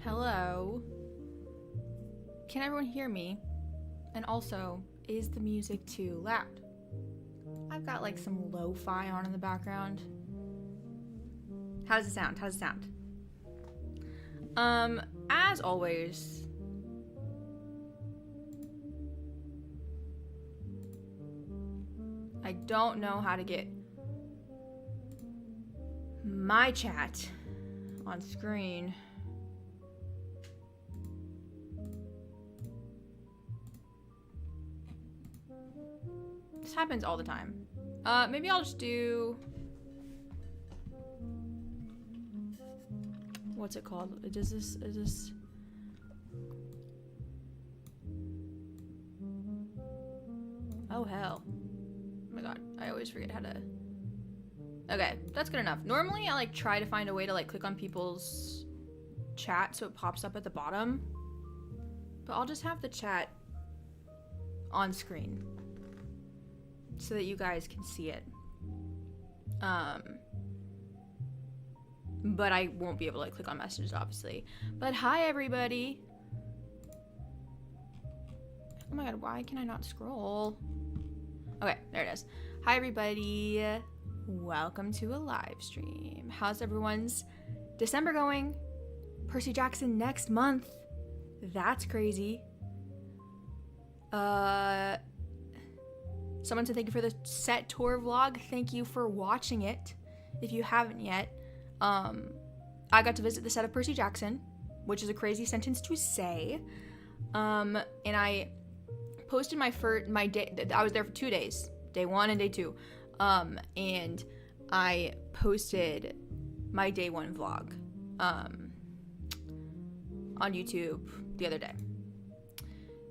Hello? Can everyone hear me? And also, is the music too loud? I've got like some lo-fi on in the background. How does it sound? How does it sound? As always, I don't know how to get my chat on screen. This happens all the time. Maybe I'll just do... What's it called? Is this... Oh, hell. Oh my god, I always forget how to... Okay, that's good enough. Normally, I like try to find a way to like click on people's chat so it pops up at the bottom. But I'll just have the chat on screen so that you guys can see it. But I won't be able to like click on messages, obviously. But hi, everybody. Oh my god, why can I not scroll? Okay, there it is. Hi, everybody. Welcome to a live stream. How's everyone's December going? Percy Jackson next month. That's crazy. Someone said thank you for the set tour vlog. Thank you for watching it. If you haven't yet, I got to visit the set of Percy Jackson, which is a crazy sentence to say. And I posted my day. I was there for 2 days, day 1 and day 2. And I posted my day 1 vlog, on YouTube the other day.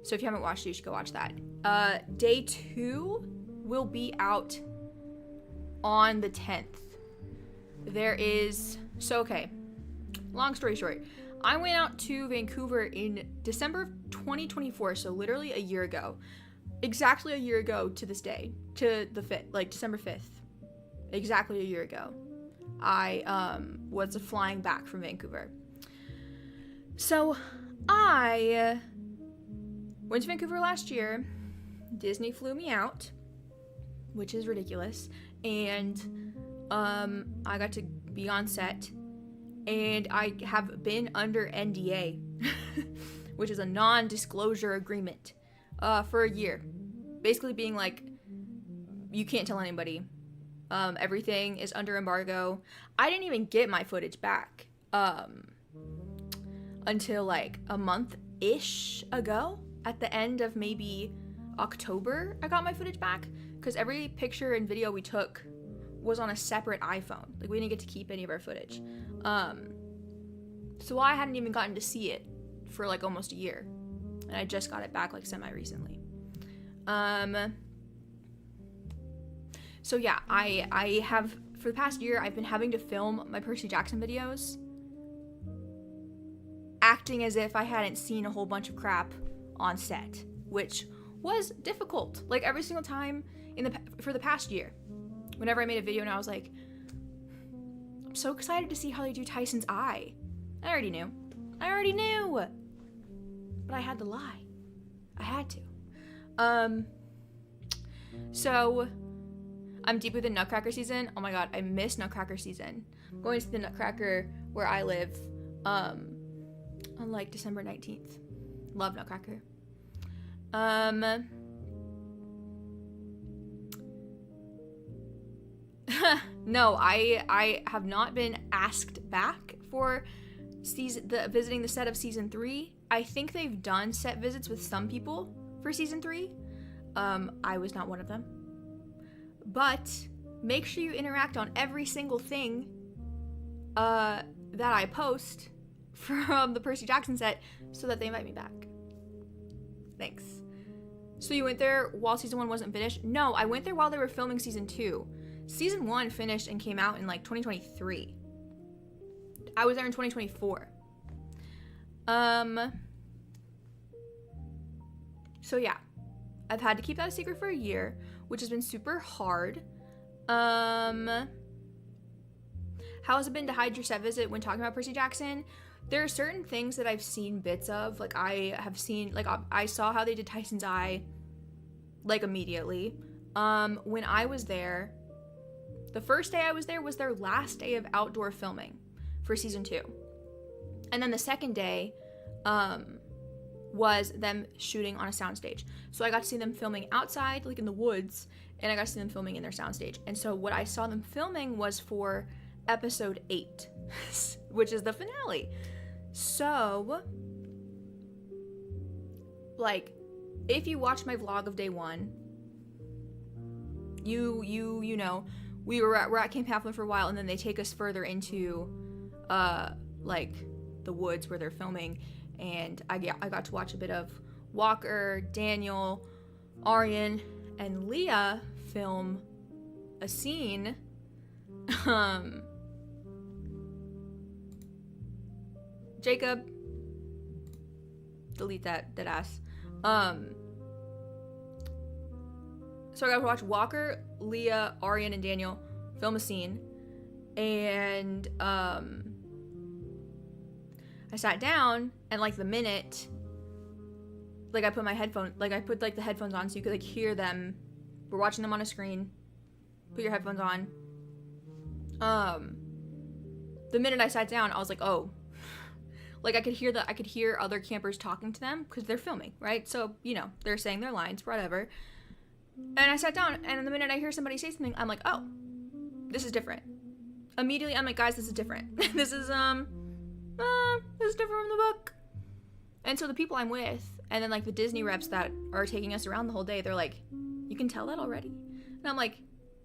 So if you haven't watched it, you should go watch that. Day 2 will be out on the 10th. There is... So, okay. Long story short. I went out to Vancouver in December of 2024, so literally a year ago. Exactly a year ago to this day. To the 5th, like December 5th. Exactly a year ago. I was flying back from Vancouver. So, I went to Vancouver last year. Disney flew me out, which is ridiculous. And I got to be on set. And I have been under NDA, which is a non-disclosure agreement, for a year. Basically being like, you can't tell anybody. Everything is under embargo. I didn't even get my footage back until like a month-ish ago. At the end of maybe October, I got my footage back. Because every picture and video we took was on a separate iPhone. Like, we didn't get to keep any of our footage. So I hadn't even gotten to see it for like almost a year. And I just got it back like semi-recently. So yeah, I have, for the past year, I've been having to film my Percy Jackson videos, acting as if I hadn't seen a whole bunch of crap on set, which was difficult. Like, every single time for the past year, whenever I made a video and I was like, I'm so excited to see how they do Tyson's eye. I already knew. But I had to lie. I had to. So I'm deep within Nutcracker season. Oh my god, I miss Nutcracker season. I'm going to the Nutcracker where I live on like December 19th. Love Nutcracker. No, I have not been asked back for visiting the set of season 3. I think they've done set visits with some people for season 3. I was not one of them. But make sure you interact on every single thing that I post from the Percy Jackson set so that they invite me back. Thanks. So you went there while season 1 wasn't finished? No, I went there while they were filming season 2. Season 1 finished and came out in like 2023. I was there in 2024. So yeah, I've had to keep that a secret for a year, which has been super hard. How has it been to hide your set visit when talking about Percy Jackson? There are certain things that I've seen bits of. Like, I have seen, like, I saw how they did Tyson's Eye, like, immediately. When I was there, the first day I was there was their last day of outdoor filming for season 2. And then the second day, was them shooting on a soundstage. So I got to see them filming outside, like in the woods, and I got to see them filming in their soundstage. And so what I saw them filming was for episode 8, which is the finale. So, like, if you watch my vlog of day 1, you know, we're at Camp Halfling for a while, and then they take us further into, like, the woods where they're filming, and I got to watch a bit of Walker, Daniel, Aryan, and Leah film a scene. Jacob, delete that ass. So I got to watch Walker, Leah, Aryan, and Daniel film a scene, and I sat down, and like the minute, like I put the headphones on so you could like hear them. We're watching them on a screen. Put your headphones on. The minute I sat down, I was like, oh, like I could hear other campers talking to them because they're filming, right? So, you know, they're saying their lines, whatever. And I sat down, and the minute I hear somebody say something, I'm like, oh, this is different. Immediately, I'm like, guys, this is different. This is different from the book. And so the people I'm with, and then like the Disney reps that are taking us around the whole day, they're like, you can tell that already? And I'm like,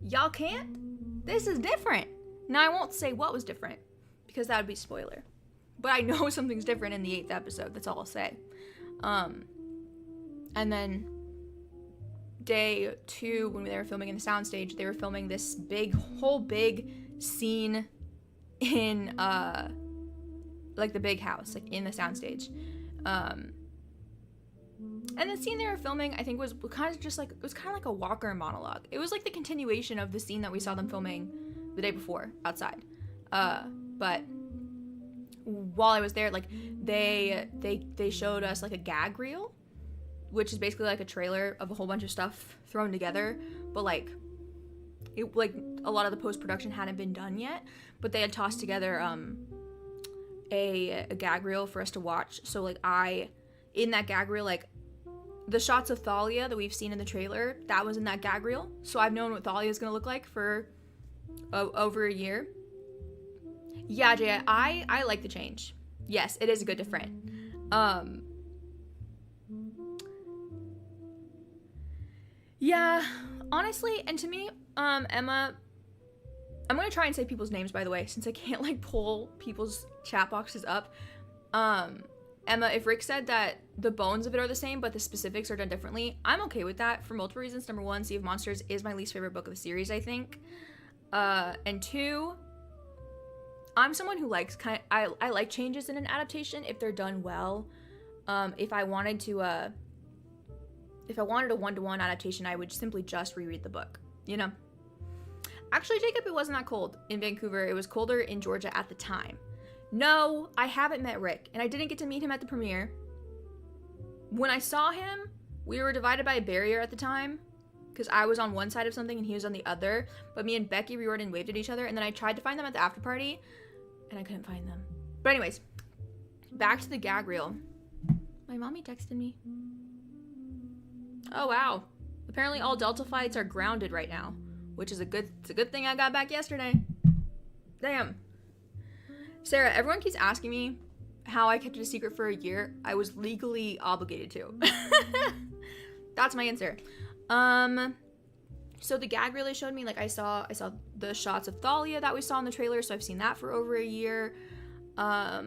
y'all can't? This is different. Now I won't say what was different, because that would be spoiler. But I know something's different in the 8th episode, that's all I'll say. And then day 2, when they were filming in the soundstage, they were filming this whole big scene in like the big house, like in the soundstage. And the scene they were filming, I think, was kind of like a Walker monologue. It was like the continuation of the scene that we saw them filming the day before outside. But while I was there, like they showed us like a gag reel, which is basically like a trailer of a whole bunch of stuff thrown together, but like it, like a lot of the post-production hadn't been done yet, but they had tossed together a gag reel for us to watch. So like in that gag reel, like the shots of Thalia that we've seen in the trailer, that was in that gag reel. So I've known what Thalia is gonna look like for over a year. Yeah, Jaya, I like the change. Yes, it is a good different. Yeah, honestly, and to me, Emma, I'm gonna try and say people's names, by the way, since I can't like pull people's chat boxes up. Emma, if Rick said that the bones of it are the same, but the specifics are done differently, I'm okay with that for multiple reasons. Number 1, Sea of Monsters is my least favorite book of the series, I think. And 2, I'm someone who likes I like changes in an adaptation if they're done well. If I wanted a one-to-one adaptation, I would simply just reread the book, you know? Actually, Jacob, it wasn't that cold in Vancouver. It was colder in Georgia at the time. No, I haven't met Rick, and I didn't get to meet him at the premiere. When I saw him, we were divided by a barrier at the time, because I was on one side of something and he was on the other, but me and Becky roared and waved at each other, and then I tried to find them at the after party, and I couldn't find them. But anyways, back to the gag reel. My mommy texted me. Oh wow. Apparently all Delta flights are grounded right now, which is it's a good thing I got back yesterday. Damn. Sarah, everyone keeps asking me how I kept it a secret for a year. I was legally obligated to. That's my answer. So the gag reel they showed me, like I saw the shots of Thalia that we saw in the trailer, so I've seen that for over a year. I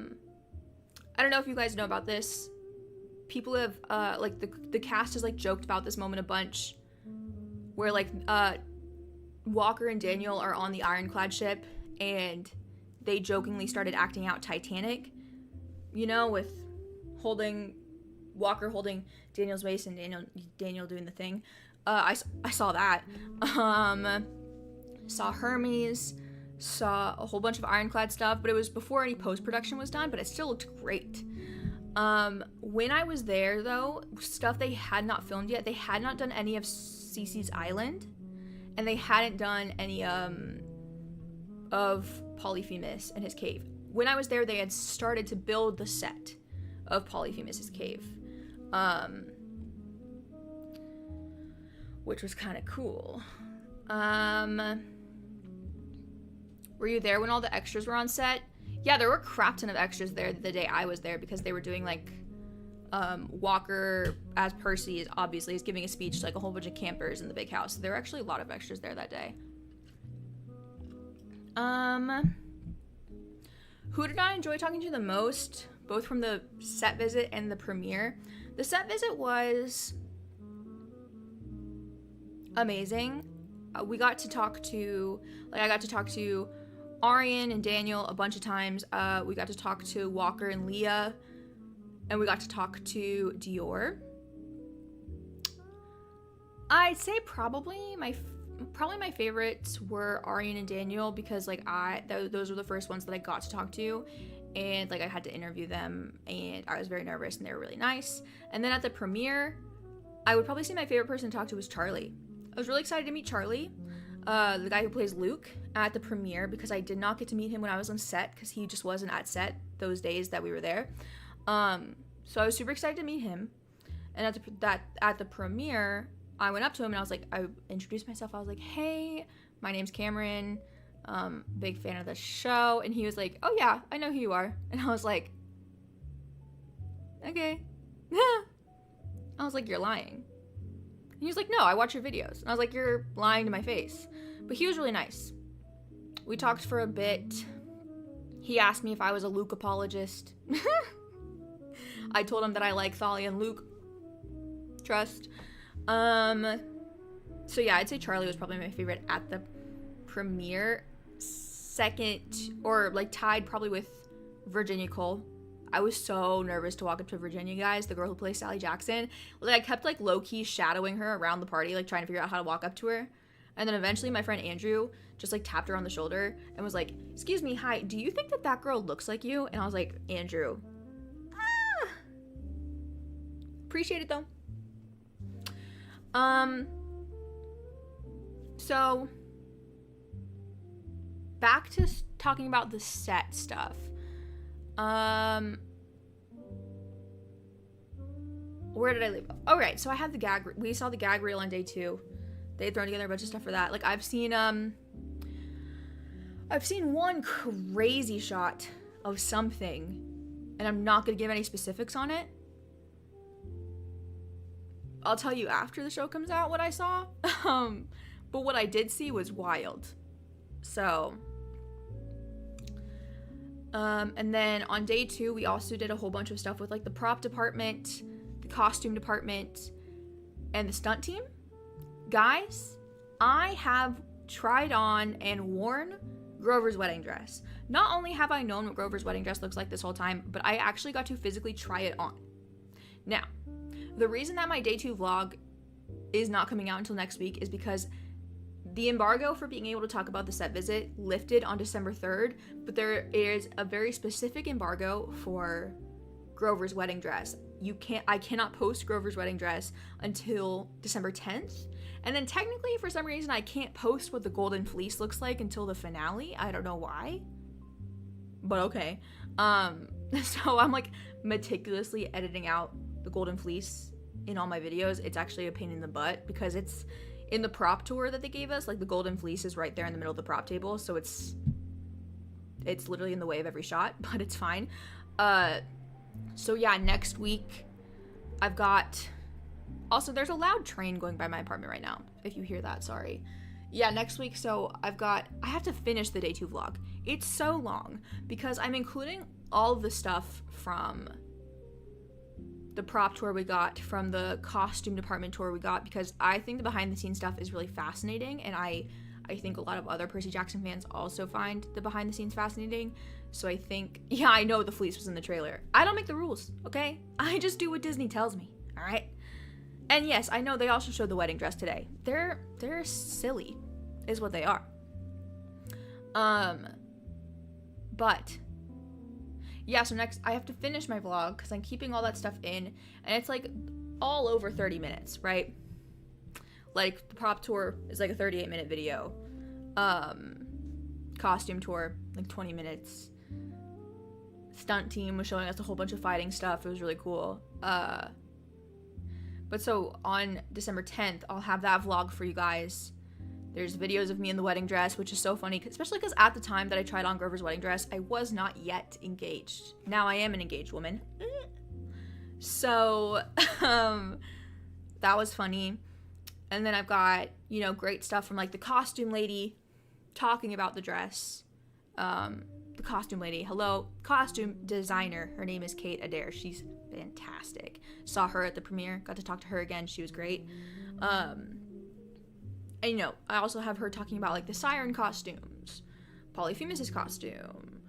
don't know if you guys know about this. People have like the cast has like joked about this moment a bunch, where like Walker and Daniel are on the ironclad ship and they jokingly started acting out Titanic, you know, with Walker holding Daniel's waist and Daniel doing the thing. I saw that. Saw Hermes, saw a whole bunch of ironclad stuff, but it was before any post-production was done, but it still looked great. When I was there, though, stuff they had not filmed yet. They had not done any of Cece's Island, and they hadn't done any of Polyphemus and his cave. When I was there, they had started to build the set of Polyphemus's cave, which was kind of cool. Were you there when all the extras were on set? Yeah, there were a crap ton of extras there the day I was there, because they were doing like Walker as Percy is giving a speech to like a whole bunch of campers in the big house. There were actually a lot of extras there that day. Who did I enjoy talking to the most, both from the set visit and the premiere? The set visit was amazing. I got to talk to Arian and Daniel a bunch of times. We got to talk to Walker and Leah, and we got to talk to Dior. I'd say probably my favorites were Arian and Daniel, because like those were the first ones that I got to talk to, and like I had to interview them, and I was very nervous, and they were really nice. And then at the premiere, I would probably say my favorite person to talk to was Charlie. I was really excited to meet Charlie, the guy who plays Luke, at the premiere, because I did not get to meet him when I was on set, because he just wasn't at set those days that we were there. So I was super excited to meet him. And at the premiere, I went up to him and I introduced myself. I was like, hey, my name's Cameron, big fan of the show. And he was like, oh yeah, I know who you are. And I was like, okay. I was like, you're lying. And he was like, no, I watch your videos. And I was like, you're lying to my face. But he was really nice. We talked for a bit. He asked me if I was a Luke apologist. I told him that I like Thalia and Luke. Trust. So yeah, I'd say Charlie was probably my favorite at the premiere. Second, or like tied probably with Virginia Cole. I was so nervous to walk up to Virginia, guys, the girl who plays Sally Jackson. Like, I kept like low-key shadowing her around the party, like trying to figure out how to walk up to her. And then eventually my friend Andrew just like tapped her on the shoulder and was like, excuse me, hi, do you think that girl looks like you? And I was like, Andrew, appreciate it though. So back to talking about the set stuff. Where did I leave off? Oh, right. So I had we saw the gag reel on day 2. They had thrown together a bunch of stuff for that. Like, I've seen one crazy shot of something, and I'm not gonna give any specifics on it. I'll tell you after the show comes out what I saw. But what I did see was wild. So, and then on day 2, we also did a whole bunch of stuff with like the prop department, the costume department, and the stunt team. Guys, I have tried on and worn Grover's wedding dress. Not only have I known what Grover's wedding dress looks like this whole time, but I actually got to physically try it on. Now, the reason that my day 2 vlog is not coming out until next week is because the embargo for being able to talk about the set visit lifted on December 3rd, but there is a very specific embargo for Grover's wedding dress. I cannot post Grover's wedding dress until December 10th. And then technically, for some reason, I can't post what the golden fleece looks like until the finale. I don't know why, but okay. So I'm like meticulously editing out the golden fleece in all my videos. It's actually a pain in the butt because it's in the prop tour that they gave us. Like, the golden fleece is right there in the middle of the prop table, so it's literally in the way of every shot, but it's fine. So yeah, next week I've got, also there's a loud train going by my apartment right now, if you hear that, sorry. Yeah, next week, so I have to finish the day 2 vlog. It's so long because I'm including all of the stuff from the prop tour we got, from the costume department tour we got, because I think the behind the scenes stuff is really fascinating, and I think a lot of other Percy Jackson fans also find the behind the scenes fascinating. So I think, yeah, I know the fleece was in the trailer. I don't make the rules, okay? I just do what Disney tells me, all right? And yes, I know they also showed the wedding dress today. They're silly, is what they are. But yeah, so next I have to finish my vlog because I'm keeping all that stuff in, and it's like all over 30 minutes, right? Like the prop tour is like a 38-minute video. Costume tour, like 20 minutes. Stunt team was showing us a whole bunch of fighting stuff. It was really cool. But so on December 10th, I'll have that vlog for you guys. There's videos of me in the wedding dress, which is so funny, especially because at the time that I tried on Grover's wedding dress, I was not yet engaged. Now I am an engaged woman. So, that was funny. And then I've got, you know, great stuff from like the costume lady talking about the dress. The costume lady, hello, costume designer. Her name is Kate Adair. She's fantastic. Saw her at the premiere, got to talk to her again. She was great. And you know, I also have her talking about like the siren costumes, Polyphemus's costume,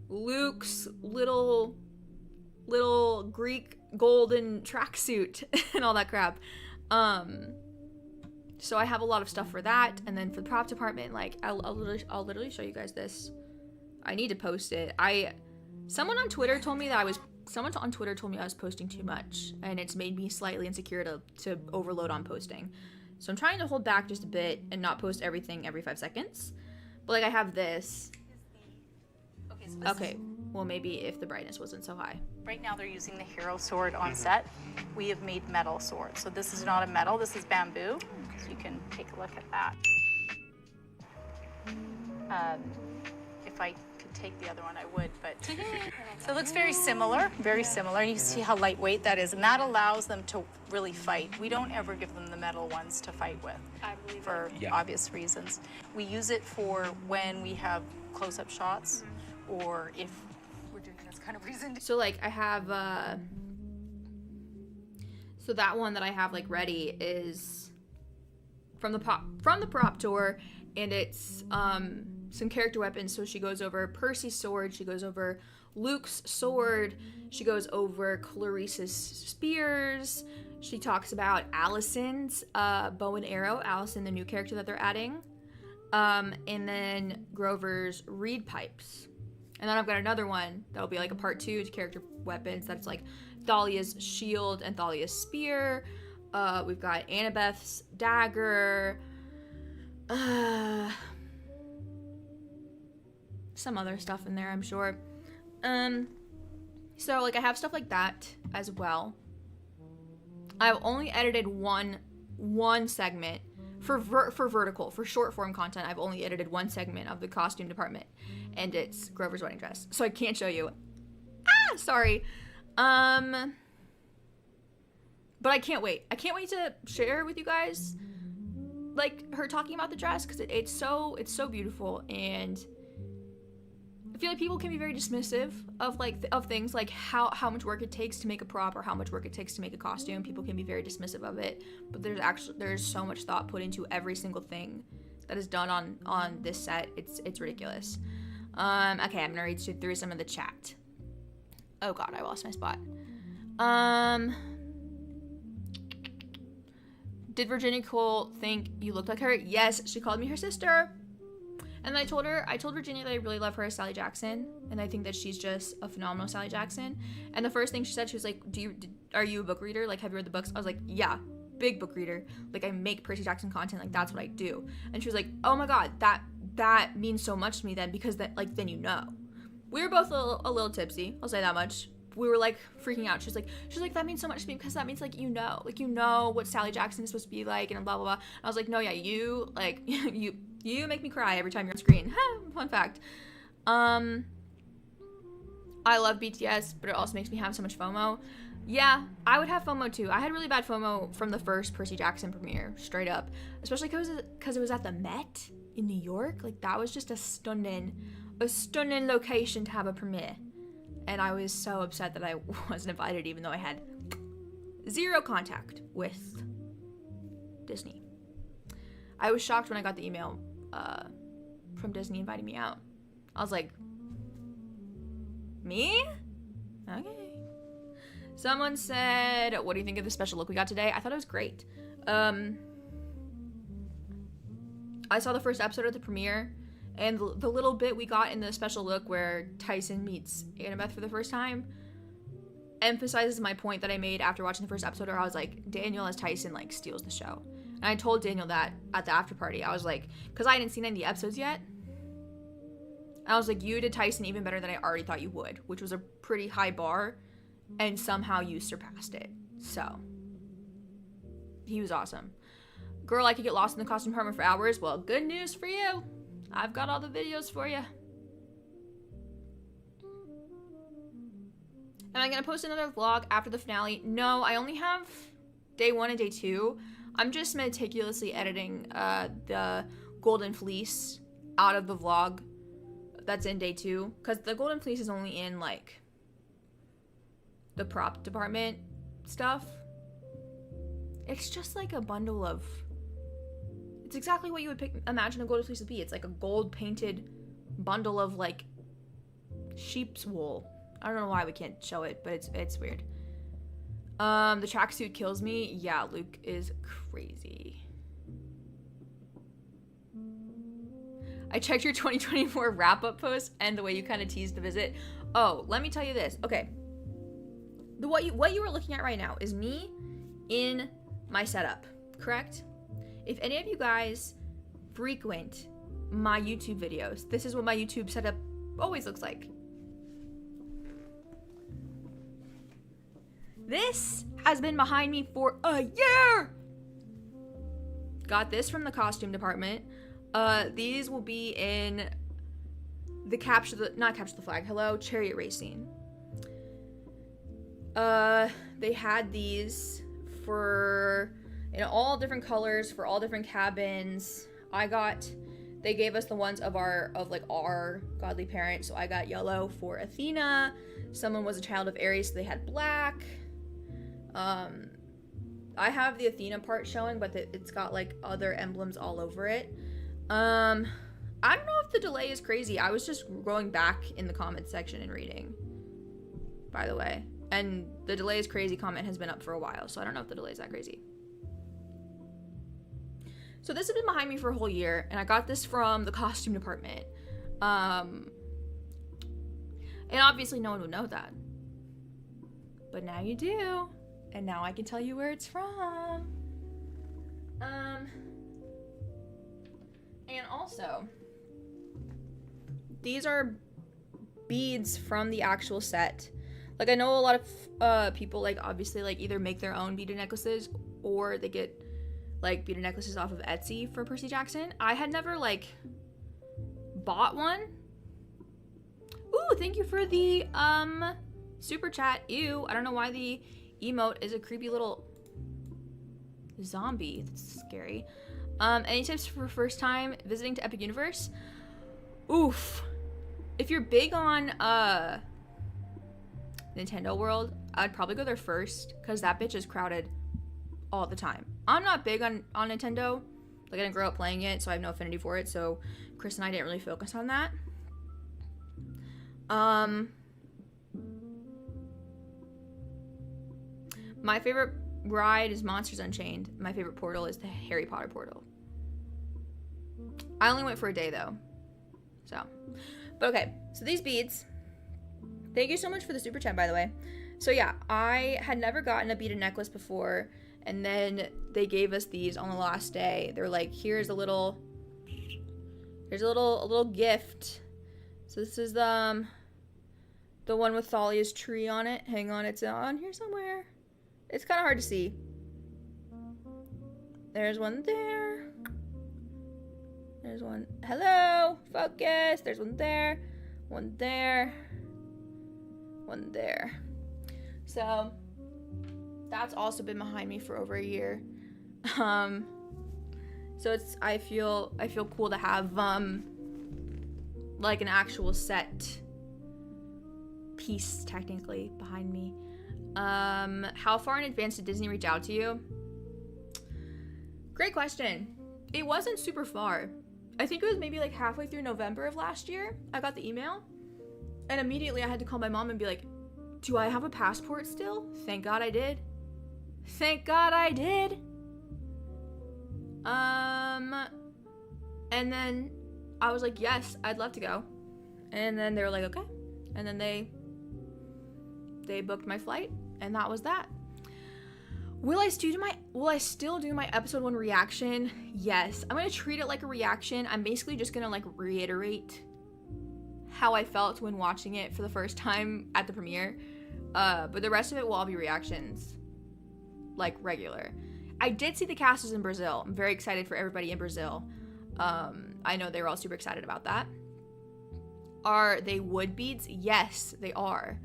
Luke's little Greek golden tracksuit and all that crap. So I have a lot of stuff for that, and then for the prop department, like I'll literally show you guys this. I need to post it. Someone on Twitter told me I was posting too much, and it's made me slightly insecure to overload on posting. So I'm trying to hold back just a bit and not post everything every 5 seconds. But like I have this. Okay, well maybe if the brightness wasn't so high. Right now they're using the hero sword on set. We have made metal swords. So this is not a metal, this is bamboo. So you can take a look at that. If I could take the other one, I would, but. So it looks very similar. And you can see how lightweight that is. And that allows them to really fight. We don't ever give them the metal ones to fight with, for obvious reasons. We use it for when we have close-up shots, or if we're doing this kind of reason. So like I have, so that one that I have like ready is from the prop tour, and it's some character weapons. So she goes over Percy's sword, she goes over Luke's sword, she goes over Clarice's spears, she talks about Allison's bow and arrow, Allison, the new character that they're adding, and then Grover's reed pipes. And then I've got another one that'll be like a part 2 to character weapons. That's like Thalia's shield and Thalia's spear. We've got Annabeth's dagger. Some other stuff in there, I'm sure. So like I have stuff like that as well. I've only edited one segment for vertical, for short form content. I've only edited one segment of the costume department, and it's Grover's wedding dress. So I can't show you. Sorry. But I can't wait. I can't wait to share with you guys like her talking about the dress, because it's so beautiful, and I feel like people can be very dismissive of of things like how much work it takes to make a prop or how much work it takes to make a costume. People can be very dismissive of it, but there's so much thought put into every single thing that is done on this set. It's ridiculous. Okay, I'm gonna read through some of the chat. Oh god, I lost my spot. Did Virginia Cole think you looked like her? Yes, she called me her sister. And I told Virginia that I really love her as Sally Jackson, and I think that she's just a phenomenal Sally Jackson. And the first thing she said, she was like, are you a book reader? Like, have you read the books? I was like, yeah, big book reader. Like, I make Percy Jackson content, like, that's what I do. And she was like, oh my god, that means so much to me then, because then you know. We were both a little tipsy, I'll say that much. We were like freaking out. She's like, that means so much to me, because that means like you know what Sally Jackson is supposed to be like, and blah blah blah. And I was like, no, yeah, you like you make me cry every time you're on screen. Fun fact. I love BTS, but it also makes me have so much FOMO. Yeah, I would have FOMO too. I had really bad FOMO from the first Percy Jackson premiere, straight up. Especially because it was at the Met in New York. Like, that was just a stunning location to have a premiere. And I was so upset that I wasn't invited, even though I had zero contact with Disney. I was shocked when I got the email from Disney inviting me out. I was like, me? Okay. Someone said, what do you think of the special look we got today? I thought it was great. I saw the first episode of the premiere, and the little bit we got in the special look where Tyson meets Annabeth for the first time emphasizes my point that I made after watching the first episode, where I was like, Daniel as Tyson, like, steals the show. And I told Daniel that at the after party. I was like, because I hadn't seen any of the episodes yet. I was like, you did Tyson even better than I already thought you would, which was a pretty high bar, and somehow you surpassed it. So, he was awesome. Girl, I could get lost in the costume department for hours. Well, good news for you. I've got all the videos for you. Am I going to post another vlog after the finale? No, I only have day 1 and day 2. I'm just meticulously editing the Golden Fleece out of the vlog that's in day 2. Because the Golden Fleece is only in, like, the prop department stuff. It's just like a bundle of... It's exactly what you would imagine a Golden Fleece would be. It's like a gold-painted bundle of, like, sheep's wool. I don't know why we can't show it, but it's weird. The tracksuit kills me. Yeah, Luke is crazy. I checked your 2024 wrap-up post and the way you kind of teased the visit. Oh, let me tell you this. Okay. What you were looking at right now is me in my setup, correct? If any of you guys frequent my YouTube videos, this is what my YouTube setup always looks like. This has been behind me for a year. Got this from the costume department. These will be in the not capture the flag. Hello, chariot racing. They had these in all different colors for all different cabins. They gave us the ones of our godly parents. So I got yellow for Athena. Someone was a child of Aries, so they had black. I have the Athena part showing, but it's got like other emblems all over it. I don't know if the delay is crazy. I was just going back in the comments section and reading, by the way. And the delay is crazy comment has been up for a while, so I don't know if the delay is that crazy. So this has been behind me for a whole year, and I got this from the costume department. And obviously no one would know that. But now you do. And now I can tell you where it's from. And also, these are beads from the actual set. Like, I know a lot of people, like, obviously, like, either make their own beaded necklaces or they get, like, beaded necklaces off of Etsy for Percy Jackson. I had never, like, bought one. Ooh, thank you for the, super chat. Ew, I don't know why the emote is a creepy little zombie. That's scary. Any tips for first time visiting to Epic Universe? Oof. If you're big on, Nintendo World, I'd probably go there first, because that bitch is crowded all the time. I'm not big on Nintendo. Like, I didn't grow up playing it, so I have no affinity for it, so Chris and I didn't really focus on that. My favorite ride is Monsters Unchained. My favorite portal is the Harry Potter portal. I only went for a day, though. So, but okay. So these beads. Thank you so much for the super chat, by the way. So yeah, I had never gotten a beaded necklace before, and then they gave us these on the last day. They're like, here's a little gift. So this is the one with Thalia's tree on it. Hang on, it's on here somewhere. It's kind of hard to see. There's one there. There's one. Hello, focus. There's one there. One there. one there. So that's also been behind me for over a year. So I feel cool to have like an actual set piece technically behind me. How far in advance did Disney reach out to you? Great question. It wasn't super far. I think it was maybe like halfway through November of last year. I got the email, and immediately I had to call my mom and be like, do I have a passport still? Thank God I did. Thank God I did. And then I was like, yes, I'd love to go. And then they were like, okay. And then they booked my flight, and that was that. Will I still do my episode 1 reaction? Yes. I'm going to treat it like a reaction. I'm basically just going to like reiterate how I felt when watching it for the first time at the premiere. But the rest of it will all be reactions, like regular. I did see the cast was in Brazil. I'm very excited for everybody in Brazil. I know they were all super excited about that. Are they wood beads? Yes, they are.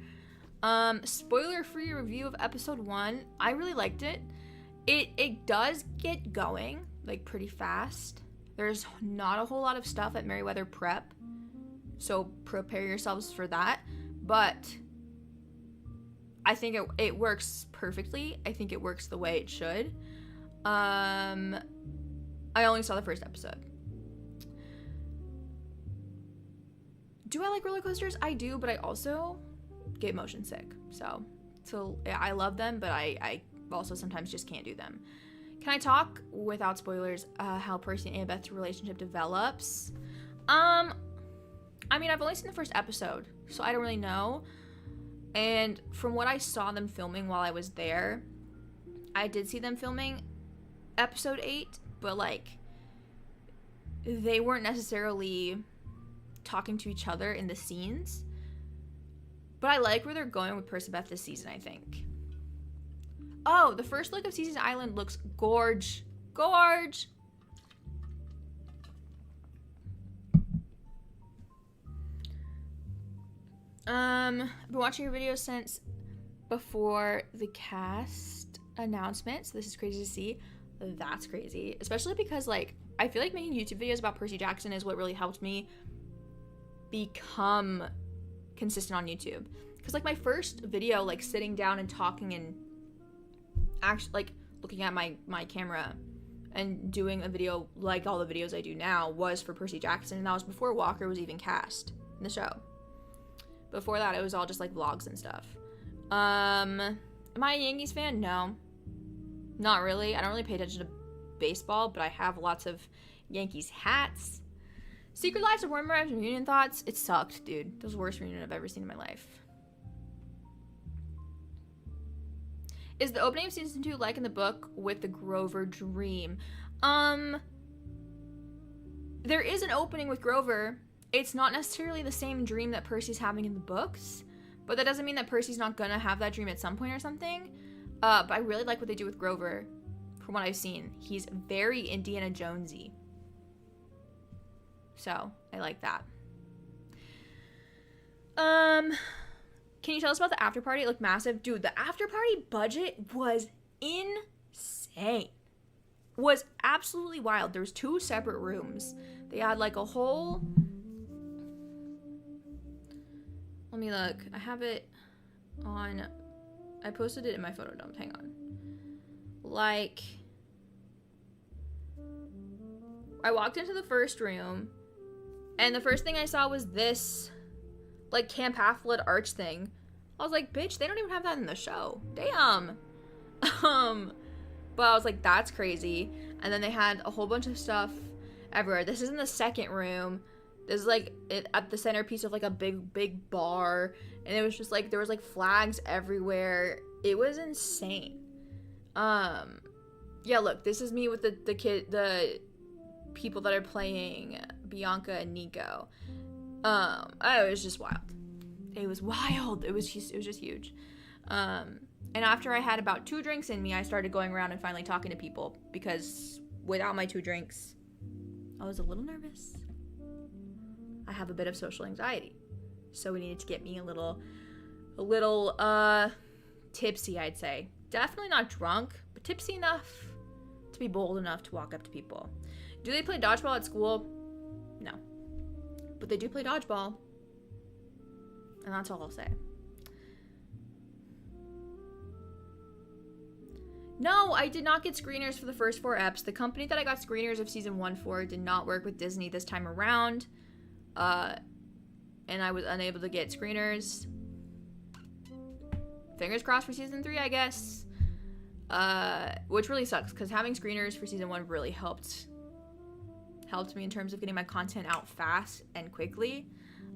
Spoiler-free review of episode 1. I really liked it. It does get going, like, pretty fast. There's not a whole lot of stuff at Merryweather Prep, so prepare yourselves for that. But I think it works perfectly. I think it works the way it should. I only saw the first episode. Do I like roller coasters? I do, but I also get motion sick. So yeah, I love them, but I also sometimes just can't do them. Can I talk without spoilers how Percy and Annabeth's relationship develops? I mean, I've only seen the first episode, so I don't really know. And from what I saw them filming while I was there, I did see them filming episode 8, but like they weren't necessarily talking to each other in the scenes. But I like where they're going with Percy Beth this season, I think. Oh, the first look of Cece's Island looks gorge. Gorge! I've been watching your videos since before the cast announcement, so this is crazy to see. That's crazy. Especially because, like, I feel like making YouTube videos about Percy Jackson is what really helped me become consistent on YouTube. Because like my first video, like sitting down and talking and actually like looking at my camera and doing a video like all the videos I do now was for Percy Jackson, and that was before Walker was even cast in the show. Before that, it was all just like vlogs and stuff. Am I a Yankees fan? No, not really. I don't really pay attention to baseball, but I have lots of Yankees hats. Secret Lives of Warhammer reunion thoughts. It sucked, dude. It was the worst reunion I've ever seen in my life. Is the opening of season 2 like in the book with the Grover dream? There is an opening with Grover. It's not necessarily the same dream that Percy's having in the books, but that doesn't mean that Percy's not gonna have that dream at some point or something. But I really like what they do with Grover. From what I've seen, he's very Indiana Jonesy. So, I like that. Can you tell us about the after party? It looked massive. Dude, the after party budget was insane. Was absolutely wild. There was 2 separate rooms. They had like a whole... Let me look. I have it on... I posted it in my photo dump. Hang on. Like... I walked into the first room, and the first thing I saw was this, like, Camp Half-Blood arch thing. I was like, bitch, they don't even have that in the show. Damn. But I was like, that's crazy. And then they had a whole bunch of stuff everywhere. This is in the second room. This is, like, at the centerpiece of, like, a big bar. And it was just, like, there was, like, flags everywhere. It was insane. Yeah, look, this is me with the people that are playing Bianca and Nico. It was just wild. It was wild. It was just huge. And after I had about 2 drinks in me, I started going around and finally talking to people, because without my 2 drinks, I was a little nervous. I have a bit of social anxiety, so we needed to get me a little a little tipsy, I'd say. Definitely not drunk, but tipsy enough to be bold enough to walk up to people. Do they play dodgeball at school? No. But they do play dodgeball. And that's all I'll say. No, I did not get screeners for the first 4 eps. The company that I got screeners of season 1 for did not work with Disney this time around. And I was unable to get screeners. Fingers crossed for season 3, I guess. Which really sucks, because having screeners for season 1 really helped me in terms of getting my content out fast and quickly.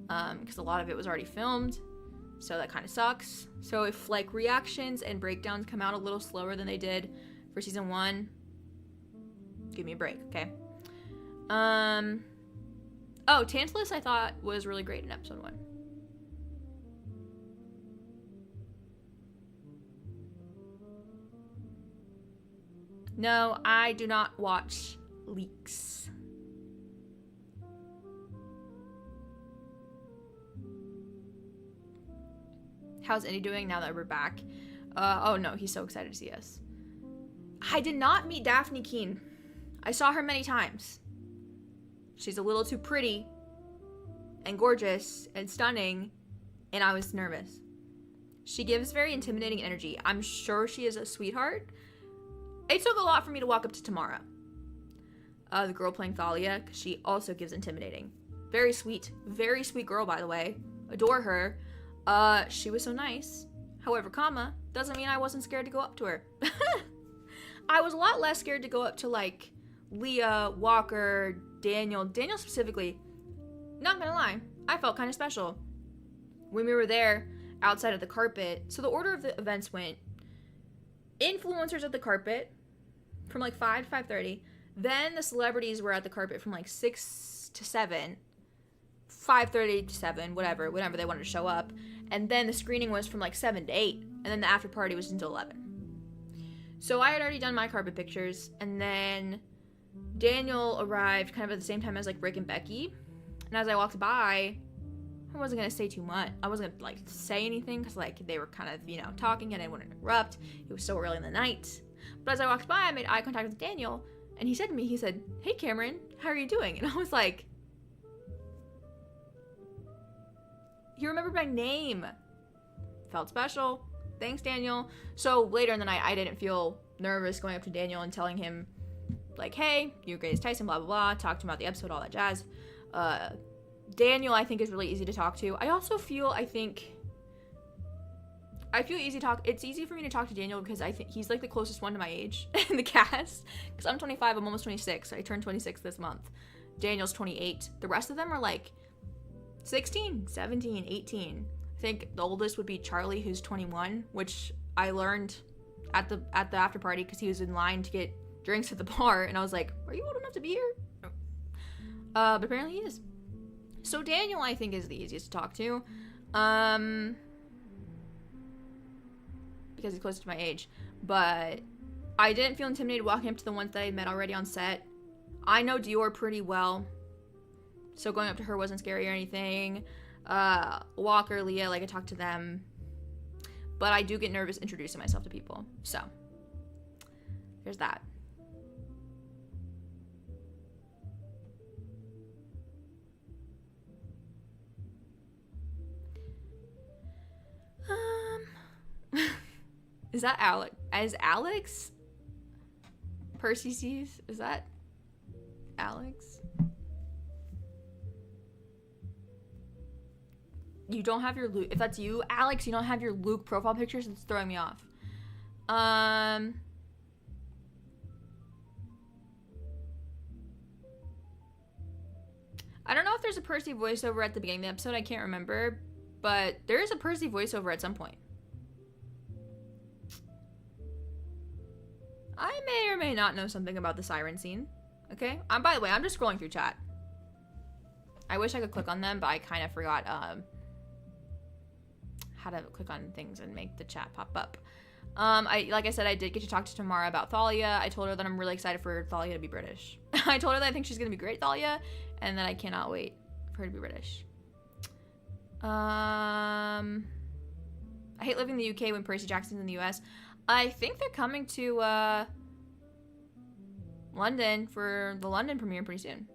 Because a lot of it was already filmed. So that kind of sucks. So if like reactions and breakdowns come out a little slower than they did for season 1, give me a break, okay? Oh, Tantalus I thought was really great in episode 1. No, I do not watch leaks. How's Indy doing now that we're back? Oh no, he's so excited to see us. I did not meet Daphne Keene. I saw her many times. She's a little too pretty and gorgeous and stunning, and I was nervous. She gives very intimidating energy. I'm sure she is a sweetheart. It took a lot for me to walk up to Tamara, the girl playing Thalia, because she also gives intimidating. Very sweet girl, by the way. Adore her. She was so nice. However, doesn't mean I wasn't scared to go up to her. I was a lot less scared to go up to, like, Leah, Walker, Daniel specifically. Not gonna lie, I felt kind of special. When we were there, outside of the carpet, so the order of the events went, influencers at the carpet, from like 5 to 5:30, then the celebrities were at the carpet from like 6 to 7, 5:30 to 7, whenever they wanted to show up. And then the screening was from like 7 to 8. And then the after party was until 11. So I had already done my carpet pictures. And then Daniel arrived kind of at the same time as like Rick and Becky. And as I walked by, I wasn't going to say too much. I wasn't going to like say anything because like they were kind of, talking and I wouldn't interrupt. It was so early in the night. But as I walked by, I made eye contact with Daniel. And he said to me, "Hey Cameron, how are you doing?" And I was like, he remembered my name. Felt special. Thanks, Daniel. So later in the night, I didn't feel nervous going up to Daniel and telling him, like, "Hey, you're great as Tyson, blah, blah, blah." Talk to him about the episode, all that jazz. Daniel, I think, is really easy to talk to. I also feel, easy to talk. It's easy for me to talk to Daniel because I think he's like the closest one to my age in the cast. Because I'm 25, I'm almost 26. I turned 26 this month. Daniel's 28. The rest of them are like 16, 17, 18. I think the oldest would be Charlie, who's 21, which I learned at the after party because he was in line to get drinks at the bar, and I was like, "Are you old enough to be here?" But apparently he is. So Daniel, I think, is the easiest to talk to, because he's close to my age. But I didn't feel intimidated walking up to the ones that I had met already on set. I know Dior pretty well, so going up to her wasn't scary or anything. Walker, Leah, I talked to them. But I do get nervous introducing myself to people. So, there's that. Is that Alex? Is Alex? Percy sees? Is that Alex? You don't have your Luke. If that's you, Alex, you don't have your Luke profile pictures. It's throwing me off. I don't know if there's a Percy voiceover at the beginning of the episode. I can't remember. But there is a Percy voiceover at some point. I may or may not know something about the siren scene. Okay? By the way, I'm just scrolling through chat. I wish I could click on them, but I kind of forgot how to click on things and make the chat pop up. Like I said, I did get to talk to Tamara about Thalia. I told her that I'm really excited for Thalia to be British. I told her that I think she's going to be great, Thalia, and that I cannot wait for her to be British. I hate living in the UK when Percy Jackson's in the US. I think they're coming to London for the London premiere pretty soon.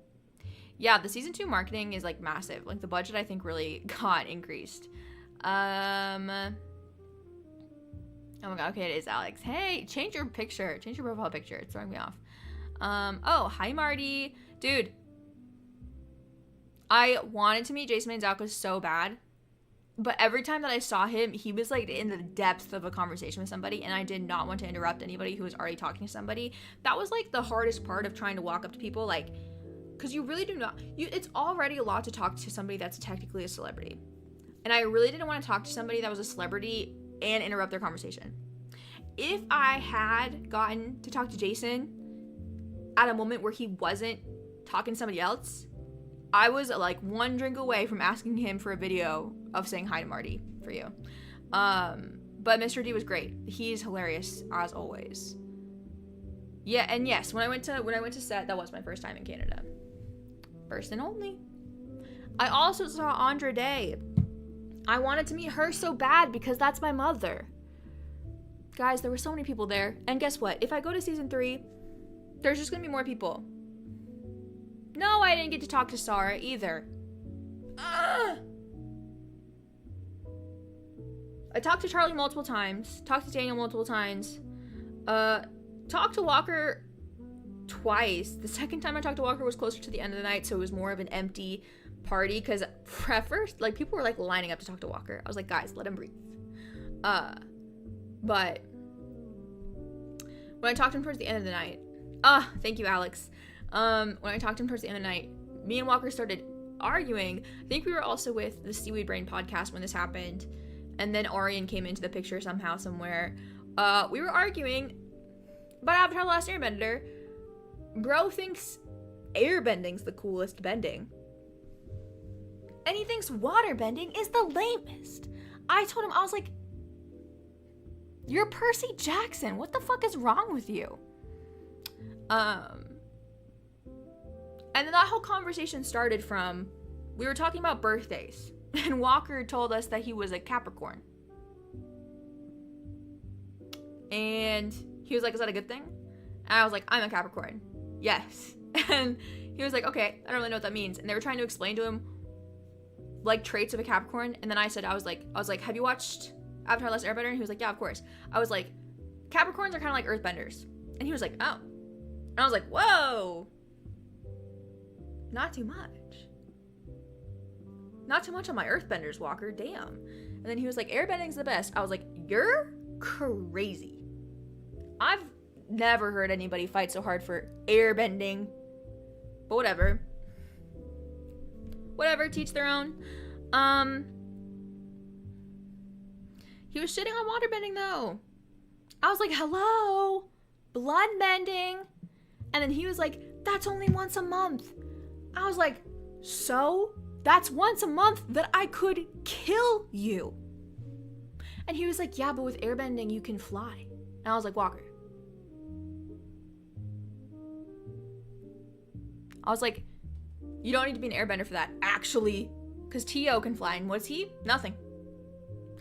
Yeah, the season 2 marketing is like massive. Like the budget I think really got increased. Oh my god, okay, it is Alex. Hey, change your picture. Change your profile picture. It's throwing me off. Oh, hi Marty. Dude, I wanted to meet Jason Mantzoukas so bad. But every time that I saw him, he was like in the depth of a conversation with somebody, and I did not want to interrupt anybody who was already talking to somebody. That was like the hardest part of trying to walk up to people, like, because you really do not, it's already a lot to talk to somebody that's technically a celebrity. And I really didn't want to talk to somebody that was a celebrity and interrupt their conversation. If I had gotten to talk to Jason at a moment where he wasn't talking to somebody else, I was like one drink away from asking him for a video of saying hi to Marty for you. But Mr. D was great. He's hilarious as always. Yeah, and yes, when I went to set, that was my first time in Canada. First and only. I also saw Andra Day. I wanted to meet her so bad because that's my mother. Guys, there were so many people there. And guess what? If I go to season 3, there's just gonna be more people. No, I didn't get to talk to Sarah either. Ugh. I talked to Charlie multiple times. Talked to Daniel multiple times. Talked to Walker twice. The second time I talked to Walker was closer to the end of the night, so it was more of an empty party. Because at first, like, people were like lining up to talk to Walker. I was like, guys, let him breathe. But when I talked to him towards the end of the night, thank you, Alex. When I talked to him towards the end of the night, me and Walker started arguing. I think we were also with the Seaweed Brain podcast when this happened. And then Arian came into the picture somehow, somewhere. We were arguing about Avatar: The Last Airbender. Bro thinks airbending's the coolest bending. And he thinks waterbending is the lamest. I told him, I was like, you're Percy Jackson. What the fuck is wrong with you? And then that whole conversation started from, we were talking about birthdays. And Walker told us that he was a Capricorn. And he was like, is that a good thing? And I was like, I'm a Capricorn. Yes. And he was like, okay, I don't really know what that means. And they were trying to explain to him, like, traits of a Capricorn. And then I said, I was like, have you watched Avatar: The Last Airbender? And he was like, yeah, of course. I was like, Capricorns are kind of like earthbenders. And he was like, oh. And I was like, whoa. Not too much. Not too much on my earthbenders, Walker. Damn. And then he was like, airbending's the best. I was like, you're crazy. I've never heard anybody fight so hard for airbending. But whatever. Whatever, teach their own. He was shitting on waterbending though. I was like, hello? Bloodbending? And then he was like, that's only once a month. I was like, so? That's once a month that I could kill you. And he was like, yeah, but with airbending, you can fly. And I was like, Walker. I was like, you don't need to be an airbender for that, actually. Because T.O. can fly, and what's he? Nothing.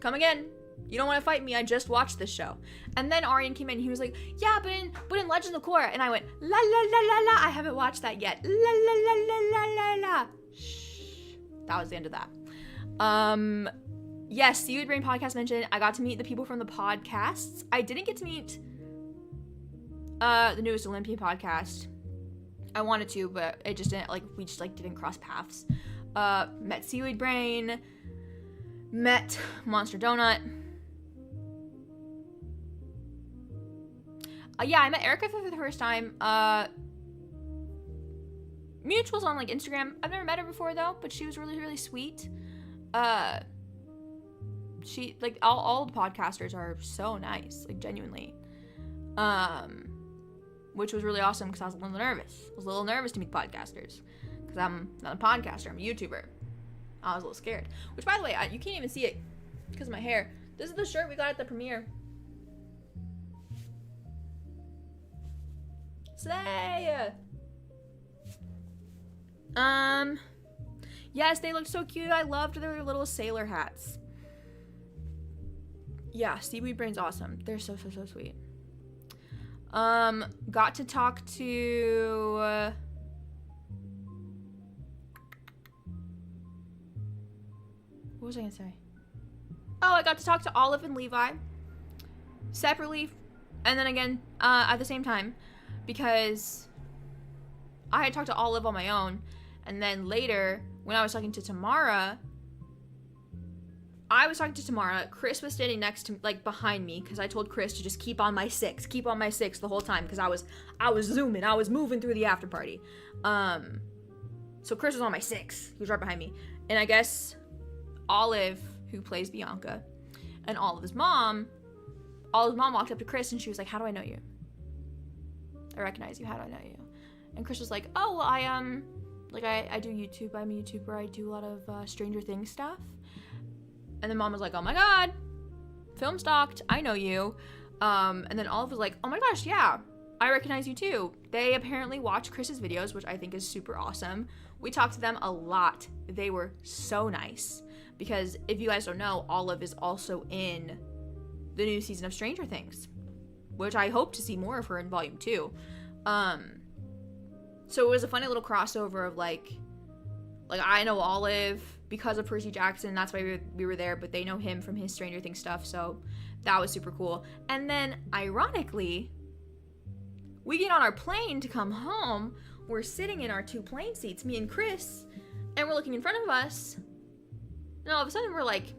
Come again. You don't want to fight me, I just watched this show. And then Arian came in, and he was like, yeah, but in Legends of Korra. And I went, la la la la la, I haven't watched that yet. La la la la la la la. Shh. That was the end of that. Yes, Seaweed Brain podcast mentioned, I got to meet the people from the podcasts. I didn't get to meet the newest Olympian podcast. I wanted to, but it just didn't, like, we just, like, didn't cross paths. Met Seaweed Brain, met Monster Donut. Yeah, I met Erica for the first time. Mutuals on, like, Instagram. I've never met her before, though, but she was really, really sweet. She, like, all the podcasters are so nice, like, genuinely. Which was really awesome because I was a little nervous. I was a little nervous to meet podcasters because I'm not a podcaster, I'm a YouTuber. I was a little scared. Which, by the way, you can't even see it because of my hair. This is the shirt we got at the premiere. Slay! Yes, they looked so cute. I loved their little sailor hats. Yeah, Seaweed Brain's awesome. They're so sweet. Got to talk to... what was I gonna say? Oh, I got to talk to Olive and Levi separately, and then again at the same time, because I had talked to Olive on my own, and then later when I was talking to Tamara, Chris was standing next to, like, behind me, because I told Chris to just keep on my six the whole time, because I was zooming, I was moving through the after party. So Chris was on my 6. He was right behind me, and I guess Olive, who plays Bianca, and Olive's mom walked up to Chris, and she was like, how do I know you? I recognize you, how do I know you? And Chris was like, oh, well, I do YouTube, I'm a YouTuber, I do a lot of Stranger Things stuff. And then mom was like, oh my god, film stalked, I know you. And then Olive was like, oh my gosh, yeah, I recognize you too. They apparently watch Chris's videos, which I think is super awesome. We talked to them a lot. They were so nice. Because if you guys don't know, Olive is also in the new season of Stranger Things, which I hope to see more of her in Volume 2. So it was a funny little crossover of like I know Olive because of Percy Jackson, that's why we were there, but they know him from his Stranger Things stuff, so that was super cool. And then, ironically, we get on our plane to come home, we're sitting in our 2 plane seats, me and Chris, and we're looking in front of us, and all of a sudden we're like,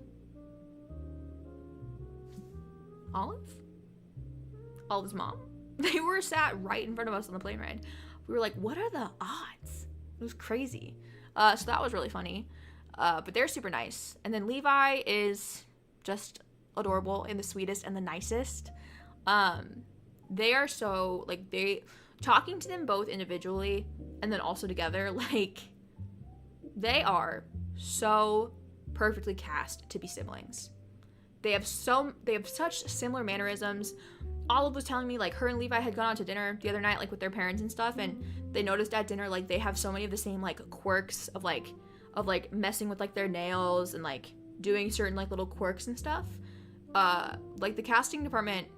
Olive's mom? They were sat right in front of us on the plane ride. We were like, what are the odds? It was crazy. So that was really funny. But they're super nice. And then Levi is just adorable and the sweetest and the nicest. They are so, like, talking to them both individually and then also together, like, they are so perfectly cast to be siblings. They have such similar mannerisms. Olive was telling me, like, her and Levi had gone out to dinner the other night, like, with their parents and stuff, and they noticed at dinner, like, they have so many of the same, like, quirks of messing with, like, their nails and, like, doing certain, like, little quirks and stuff. Like, the casting department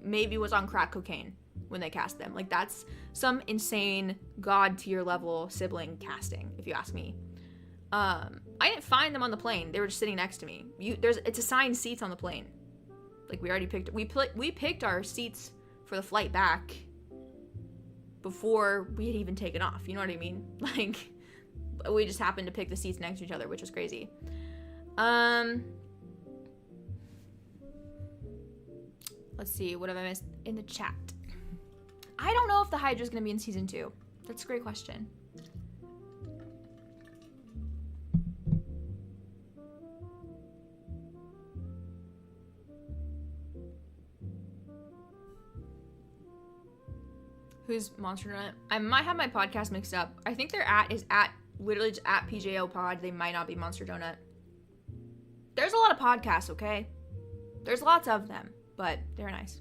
maybe was on crack cocaine when they cast them. Like, that's some insane god tier level sibling casting, if you ask me. I didn't find them on the plane. They were just sitting next to me. It's assigned seats on the plane. Like, we already picked our seats for the flight back before we had even taken off. You know what I mean? Like, we just happened to pick the seats next to each other, which was crazy. Let's see, what have I missed in the chat? I don't know if the Hydra's gonna be in season 2. That's a great question. Who's Monster Donut? I might have my podcast mixed up. I think their is literally just at PJO Pod. They might not be Monster Donut. There's a lot of podcasts, okay? There's lots of them, but they're nice.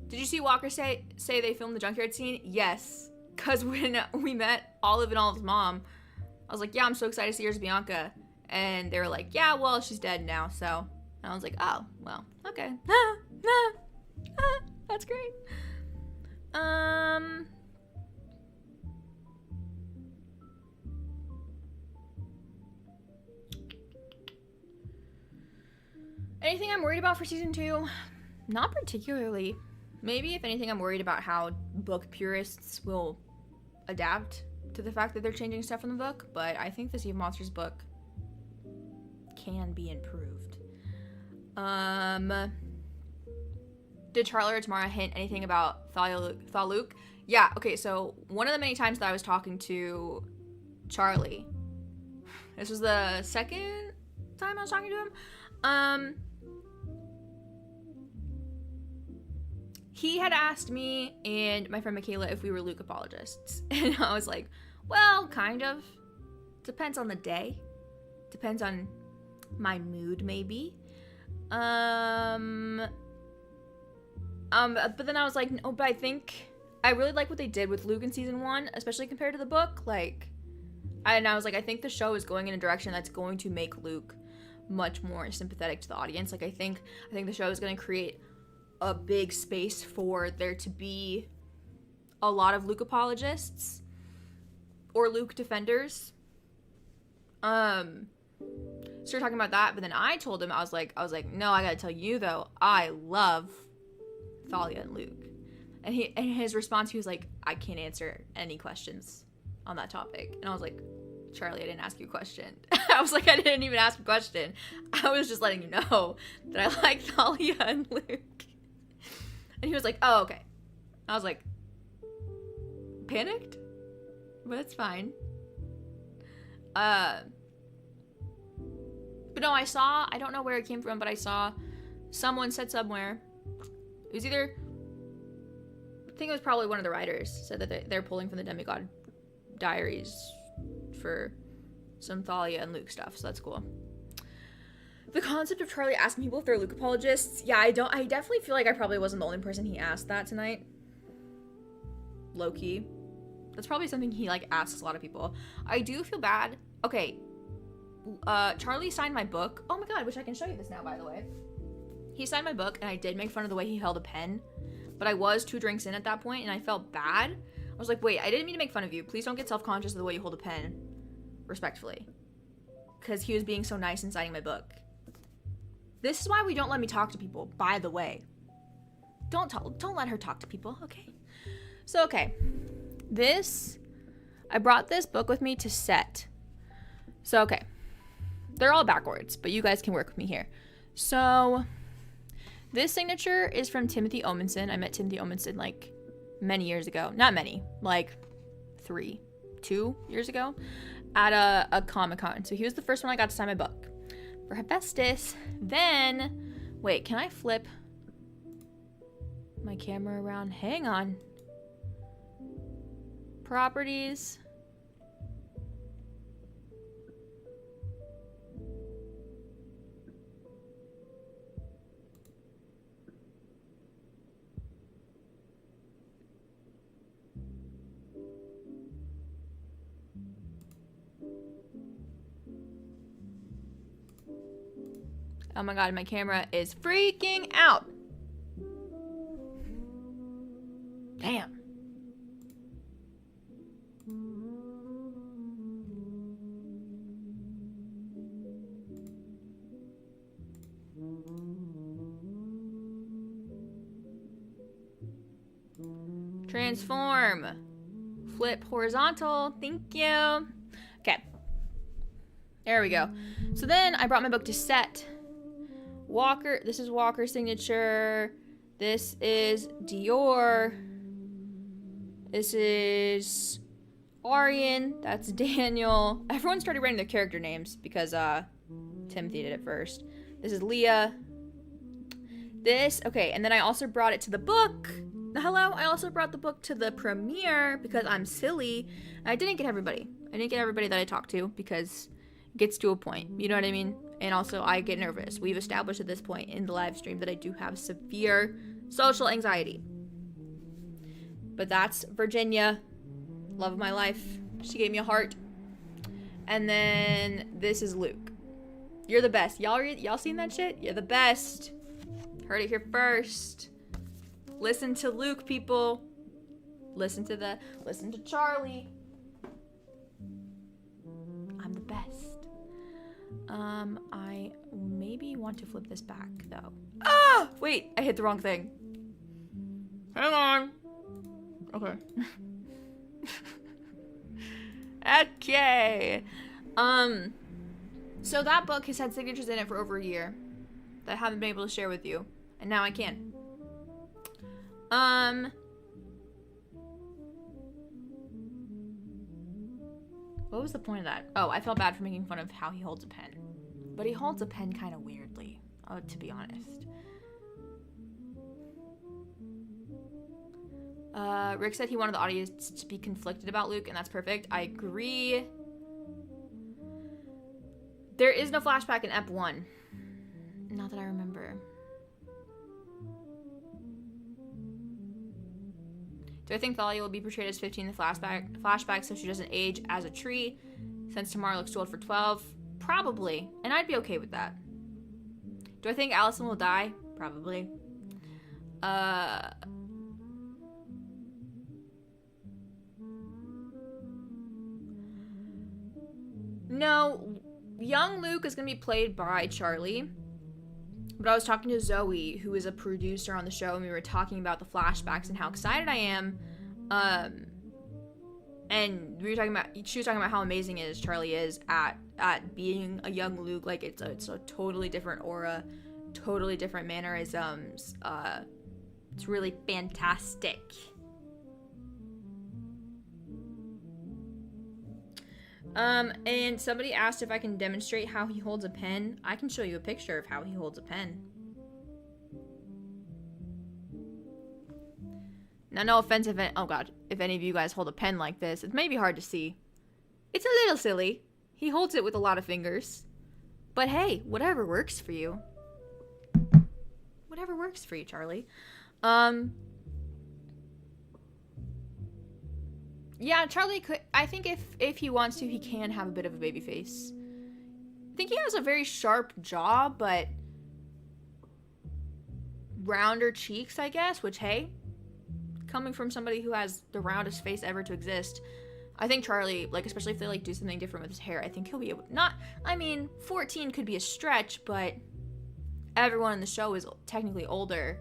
Did you see Walker say they filmed the junkyard scene? Yes. Because when we met Olive and Olive's mom, I was like, yeah, I'm so excited to see here's Bianca. And they were like, yeah, well, she's dead now, so. And I was like, oh, well, okay. That's great. Anything I'm worried about for season 2? Not particularly. Maybe, if anything, I'm worried about how book purists will adapt to the fact that they're changing stuff in the book, but I think the Sea of Monsters book can be improved. Did Charlie or Tamara hint anything about Thaluk? Yeah, okay, so one of the many times that I was talking to Charlie, this was the second time I was talking to him, he had asked me and my friend Michaela if we were Luke apologists. And I was like, well, kind of. Depends on the day. Depends on my mood, maybe. But then I was like, no, but I think I really like what they did with Luke in season 1, especially compared to the book. Like, And I was like, I think the show is going in a direction that's going to make Luke much more sympathetic to the audience. Like, I think the show is going to create a big space for there to be a lot of Luke apologists or Luke defenders. So we're talking about that, but then I told him, I was like, no, I gotta tell you though, I love Thalia and Luke. And his response, he was like, I can't answer any questions on that topic. And I was like, Charlie, I didn't ask you a question. I was like, I didn't even ask a question. I was just letting you know that I like Thalia and Luke. And he was like, oh, okay. I was like, panicked? But it's fine. But no, I don't know where it came from, but I saw someone said somewhere, it was either, I think it was probably one of the writers, said that they're pulling from the Demigod Diaries for some Thalia and Luke stuff, so that's cool. The concept of Charlie asking people if they're Luke apologists, yeah, I definitely feel like I probably wasn't the only person he asked that tonight. Low-key. That's probably something he, like, asks a lot of people. I do feel bad. Okay, Charlie signed my book. Oh my god, I wish I can show you this now, by the way. He signed my book, and I did make fun of the way he held a pen, but I was 2 drinks in at that point, and I felt bad. I was like, wait, I didn't mean to make fun of you. Please don't get self-conscious of the way you hold a pen. Respectfully. Because he was being so nice and signing my book. This is why we don't let me talk to people, by the way. Don't let her talk to people, okay? So, okay. I brought this book with me to set. So, okay. They're all backwards, but you guys can work with me here. So, this signature is from Timothy Omenson. I met Timothy Omenson, like, many years ago. Not many. Like, 2 years ago. At a Comic-Con. So, he was the first one I got to sign my book. For Hephaestus. Then, wait, can I flip my camera around? Hang on. Properties. Oh my god, my camera is freaking out. Damn. Transform. Flip horizontal. Thank you. Okay. There we go. So then I brought my book to set. Walker. This is Walker's signature. This is Dior. This is Arian. That's Daniel. Everyone started writing their character names because Timothy did it first. This is Leah. Okay, and then I also brought it to the book. Hello, I also brought the book to the premiere because I'm silly. I didn't get everybody. That I talked to because it gets to a point. You know what I mean? And also, I get nervous. We've established at this point in the live stream that I do have severe social anxiety. But that's Virginia. Love of my life. She gave me a heart. And then this is Luke. You're the best. Y'all seen that shit? You're the best. Heard it here first. Listen to Luke, people. Listen to Charlie. I'm the best. I maybe want to flip this back, though. Ah! Wait, I hit the wrong thing. Hang on. Okay. Okay. So that book has had signatures in it for over a year that I haven't been able to share with you, and now I can. What was the point of that? Oh, I felt bad for making fun of how he holds a pen. But he holds a pen kind of weirdly, to be honest. Rick said he wanted the audience to be conflicted about Luke, and that's perfect. I agree. There is no flashback in Ep 1. Not that I remember. Do I think Thalia will be portrayed as 15 in the flashback so she doesn't age as a tree? since Tamara looks too old for 12? Probably. And I'd be okay with that. Do I think Allison will die? Probably. No, young Luke is going to be played by Charlie. But I was talking to Zoe, who is a producer on the show, and we were talking about the flashbacks and how excited I am. And we were talking about, she was talking about how amazing it is Charlie is at being a young Luke. Like, it's a totally different aura, totally different mannerisms. It's really fantastic. And somebody asked if I can demonstrate how he holds a pen. I can show you a picture of how he holds a pen. Now, no offense if if any of you guys hold a pen like this, it may be hard to see. It's a little silly. He holds it with a lot of fingers. But hey, whatever works for you. Whatever works for you, Charlie. Yeah, Charlie could, I think if he wants to, he can have a bit of a baby face. I think he has a very sharp jaw, but rounder cheeks, I guess, which, hey, coming from somebody who has the roundest face ever to exist, I think Charlie, like, especially if they, like, do something different with his hair, I think he'll be able, 14 could be a stretch, but everyone in the show is technically older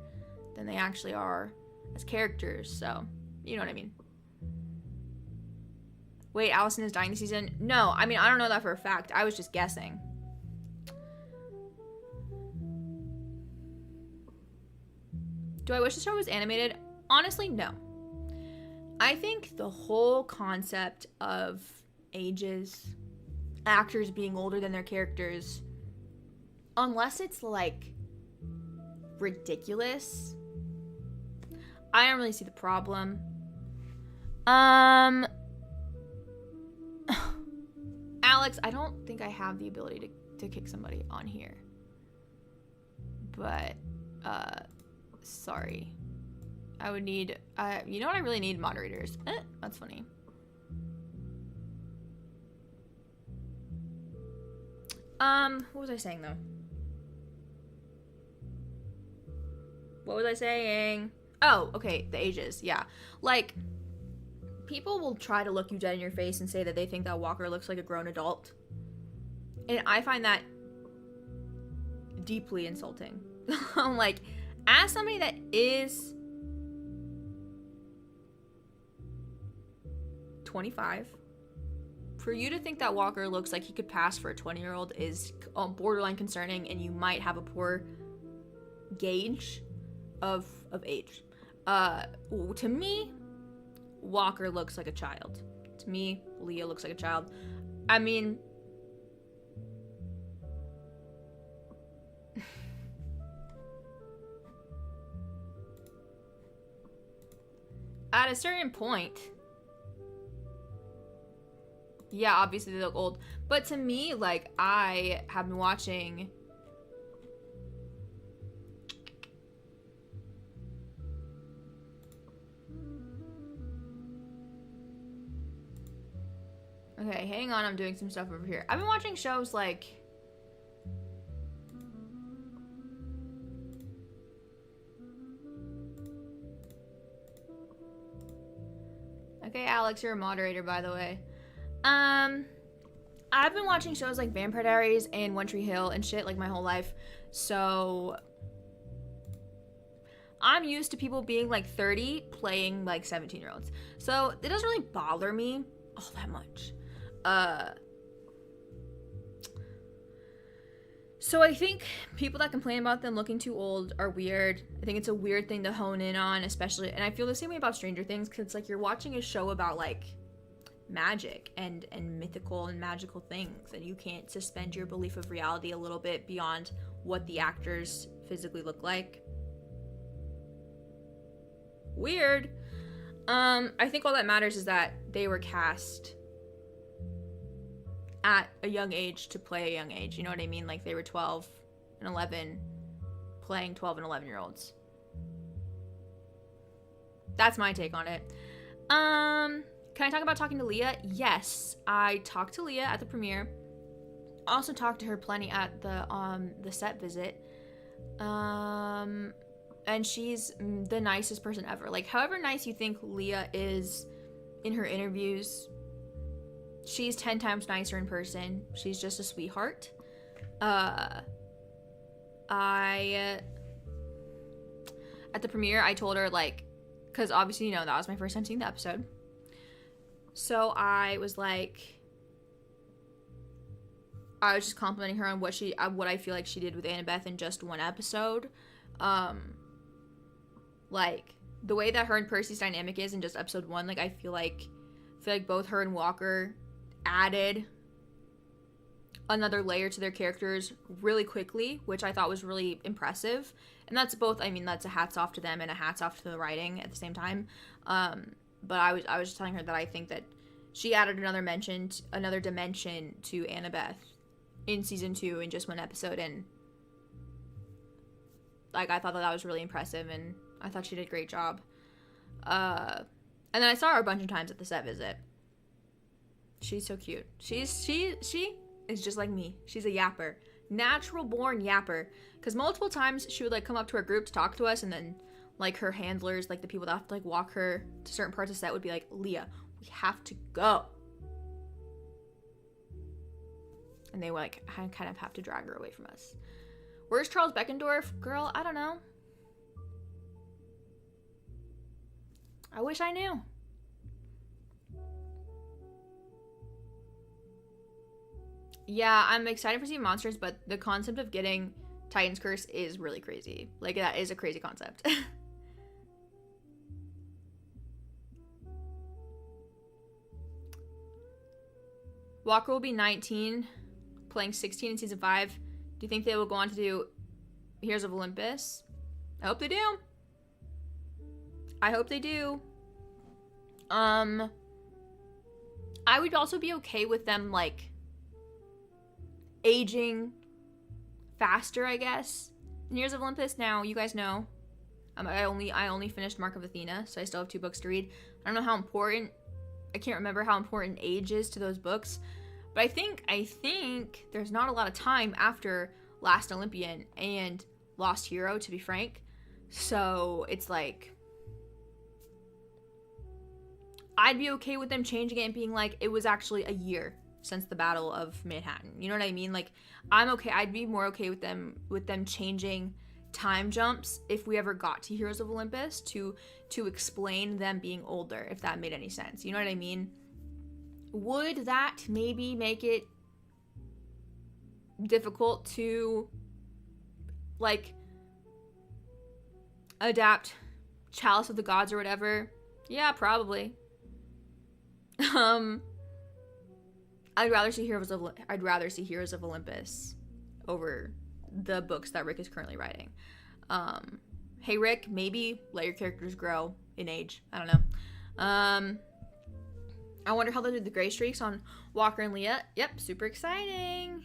than they actually are as characters, so, you know what I mean. Wait, Allison is dying this season? No, I mean, I don't know that for a fact. I was just guessing. Do I wish the show was animated? Honestly, no. I think the whole concept of ages, actors being older than their characters, unless it's, like, ridiculous, I don't really see the problem. Alex, I don't think I have the ability to kick somebody on here. But, sorry. I would need, you know what I really need? Moderators. That's funny. What was I saying, though? What was I saying? Oh, okay, the ages, yeah. Like, people will try to look you dead in your face and say that they think that Walker looks like a grown adult. And I find that deeply insulting. Like, as somebody that is 25, for you to think that Walker looks like he could pass for a 20-year-old is borderline concerning, and you might have a poor gauge of age. To me, Walker looks like a child. To me, Leah looks like a child. I mean, at a certain point, yeah, obviously they look old. But to me, like, I have been watching okay, hang on, I'm doing some stuff over here. I've been watching shows like okay, Alex, you're a moderator, by the way. I've been watching shows like Vampire Diaries and One Tree Hill and shit like my whole life, so I'm used to people being like 30 playing like 17-year-olds. So it doesn't really bother me all that much. So I think people that complain about them looking too old are weird. I think it's a weird thing to hone in on, especially, and I feel the same way about Stranger Things, because it's like you're watching a show about like magic and mythical and magical things, and you can't suspend your belief of reality a little bit beyond what the actors physically look like. Weird. I think all that matters is that they were cast at a young age to play a young age. You know what I mean? Like, they were 12 and 11 playing 12 and 11-year-olds. That's my take on it. Can I talk about talking to Leah? Yes, I talked to Leah at the premiere. Also talked to her plenty at the set visit. And she's the nicest person ever. Like, however nice you think Leah is in her interviews, she's 10 times nicer in person. She's just a sweetheart. At the premiere, I told her, like, because obviously, that was my first time seeing the episode. So I was like, I was just complimenting her on what I feel like she did with Annabeth in just one episode. Like, the way that her and Percy's dynamic is in just episode 1, like, I feel like both her and Walker added another layer to their characters really quickly, which I thought was really impressive. And that's both, that's a hats off to them and a hats off to the writing at the same time. But I was just telling her that I think that she added another dimension to Annabeth in season 2 in just one episode, and like, I thought that was really impressive, and I thought she did a great job. And then I saw her a bunch of times at the set visit. She's so cute. She is just like me. She's a yapper. Natural born yapper. Because multiple times she would, like, come up to our group to talk to us, and then, like, her handlers, like, the people that have to, like, walk her to certain parts of set would be like, Leah, we have to go. And they, like, kind of have to drag her away from us. Where's Charles Beckendorf? Girl, I don't know. I wish I knew. Yeah, I'm excited for Sea of Monsters, but the concept of getting Titan's Curse is really crazy. Like, that is a crazy concept. Walker will be 19, playing 16 in season 5. Do you think they will go on to do Heroes of Olympus? I hope they do. I hope they do. I would also be okay with them, like, aging faster, I guess. In Heroes of Olympus, now, you guys know, I only finished Mark of Athena, so I still have 2 books to read. I don't know how important, I can't remember how important age is to those books, but I think there's not a lot of time after Last Olympian and Lost Hero, to be frank. So it's like, I'd be okay with them changing it and being like, it was actually a year since the Battle of Manhattan. You know what I mean? Like, I'm okay. I'd be more okay with them changing time jumps if we ever got to Heroes of Olympus to explain them being older, if that made any sense. You know what I mean? Would that maybe make it difficult to, like, adapt Chalice of the Gods or whatever? Yeah, probably. I'd rather see Heroes of Olympus over the books that Rick is currently writing. Hey Rick, maybe let your characters grow in age. I don't know. I wonder how they'll do the gray streaks on Walker and Leah. Yep, super exciting.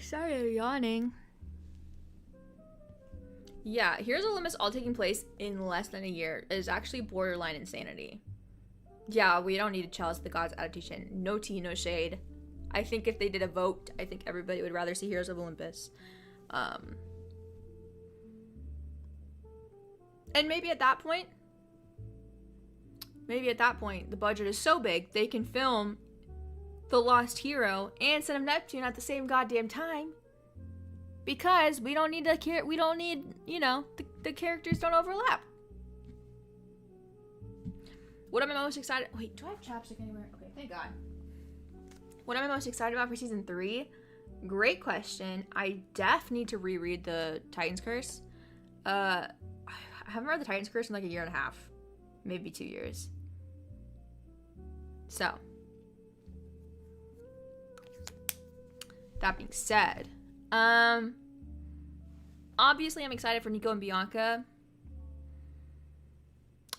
Sorry, I'm yawning. Yeah, Heroes of Olympus all taking place in less than a year is actually borderline insanity. Yeah, we don't need a Chalice of the Gods adaptation. No tea, no shade. I think if they did a vote, I think everybody would rather see Heroes of Olympus. And maybe at that point, the budget is so big, they can film The Lost Hero and Son of Neptune at the same goddamn time. Because we don't need, you know, the characters don't overlap. What am I most excited... Wait, do I have chapstick anywhere? Okay, thank God. What am I most excited about for season 3? Great question. I need to reread the Titan's Curse. I haven't read the Titan's Curse in like a year and a half. Maybe 2 years. So. That being said. Obviously I'm excited for Nico and Bianca.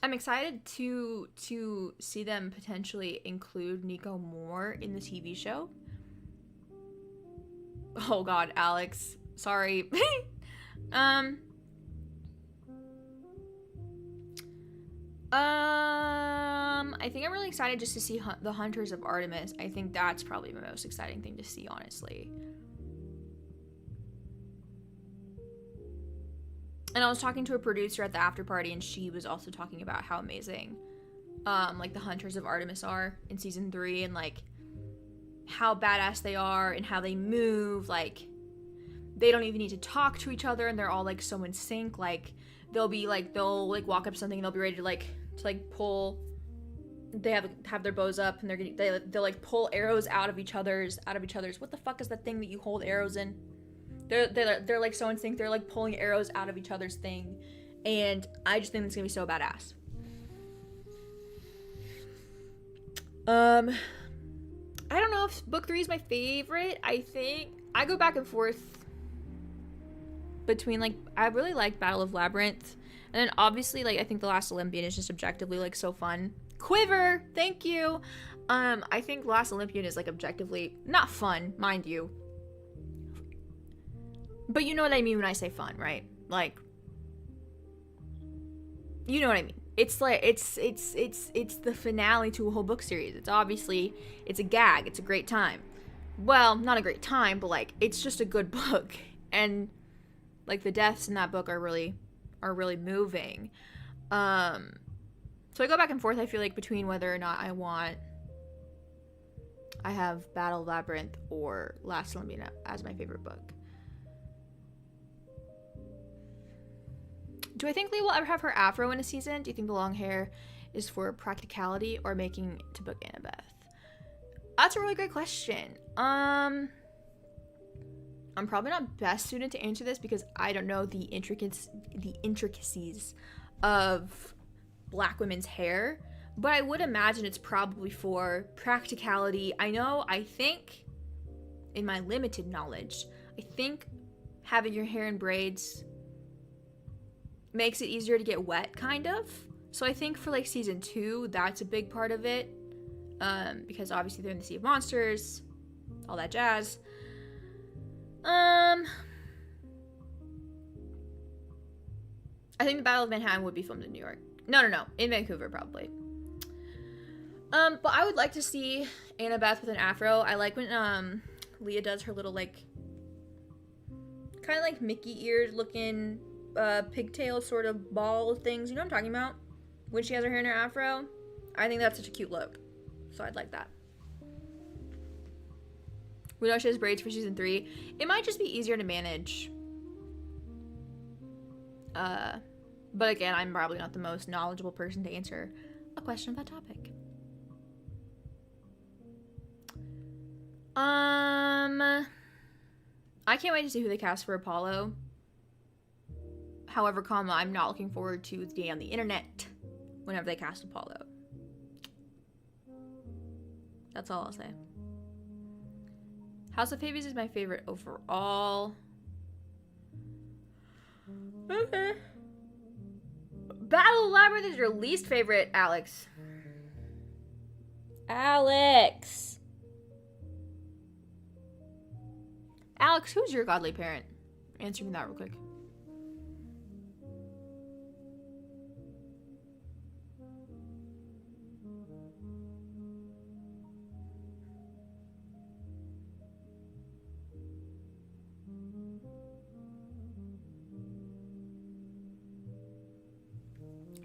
I'm excited to see them potentially include Nico more in the TV show. Oh God, Alex, sorry. I think I'm really excited just to see the Hunters of Artemis. I think that's probably the most exciting thing to see, honestly. And I was talking to a producer at the after party, and she was also talking about how amazing, like, the Hunters of Artemis are in season 3, and, like, how badass they are, and how they move. Like, they don't even need to talk to each other, and they're all, like, so in sync. Like, they'll walk up to something, and they'll be ready to pull. They have their bows up, and they'll like pull arrows out of each other's. What the fuck is that thing that you hold arrows in? They're like so in sync. They're like pulling arrows out of each other's thing, and I just think it's gonna be so badass. I don't know if book 3 is my favorite. I think I go back and forth between, like, I really like Battle of Labyrinth, and then obviously, like, I think The Last Olympian is just objectively, like, so fun. Quiver, thank you. I think Last Olympian is, like, objectively not fun, mind you. But you know what I mean when I say fun, right? Like, you know what I mean. It's like it's the finale to a whole book series. It's a gag. It's a great time. Well, not a great time, but, like, it's just a good book. And, like, the deaths in that book are really moving. So I go back and forth, I feel like, between whether or not I have Battle of Labyrinth or Last Olympian as my favorite book. Do I think Lee will ever have her afro in a season? Do you think the long hair is for practicality or making to book Annabeth? That's a really great question. I'm probably not best suited to answer this because I don't know the intricacies of Black women's hair, but I would imagine it's probably for practicality. I think, in my limited knowledge, I think having your hair in braids makes it easier to get wet, kind of. So I think for, like, season 2, that's a big part of it, because obviously they're in the Sea of Monsters, all that jazz. I think the Battle of Manhattan would be filmed in New York. No, in Vancouver, probably. But I would like to see Annabeth with an afro. I like when, Leah does her little, like, kind of like Mickey ears looking, pigtail sort of ball things. You know what I'm talking about? When she has her hair in her afro. I think that's such a cute look. So I'd like that. We know she has braids for season 3. It might just be easier to manage. But again, I'm probably not the most knowledgeable person to answer a question of that topic. I can't wait to see who they cast for Apollo. However, I'm not looking forward to the day on the internet whenever they cast Apollo. That's all I'll say. House of Hades is my favorite overall. Okay. Battle of Labyrinth is your least favorite, Alex. Alex, who's your godly parent? Answer me that real quick.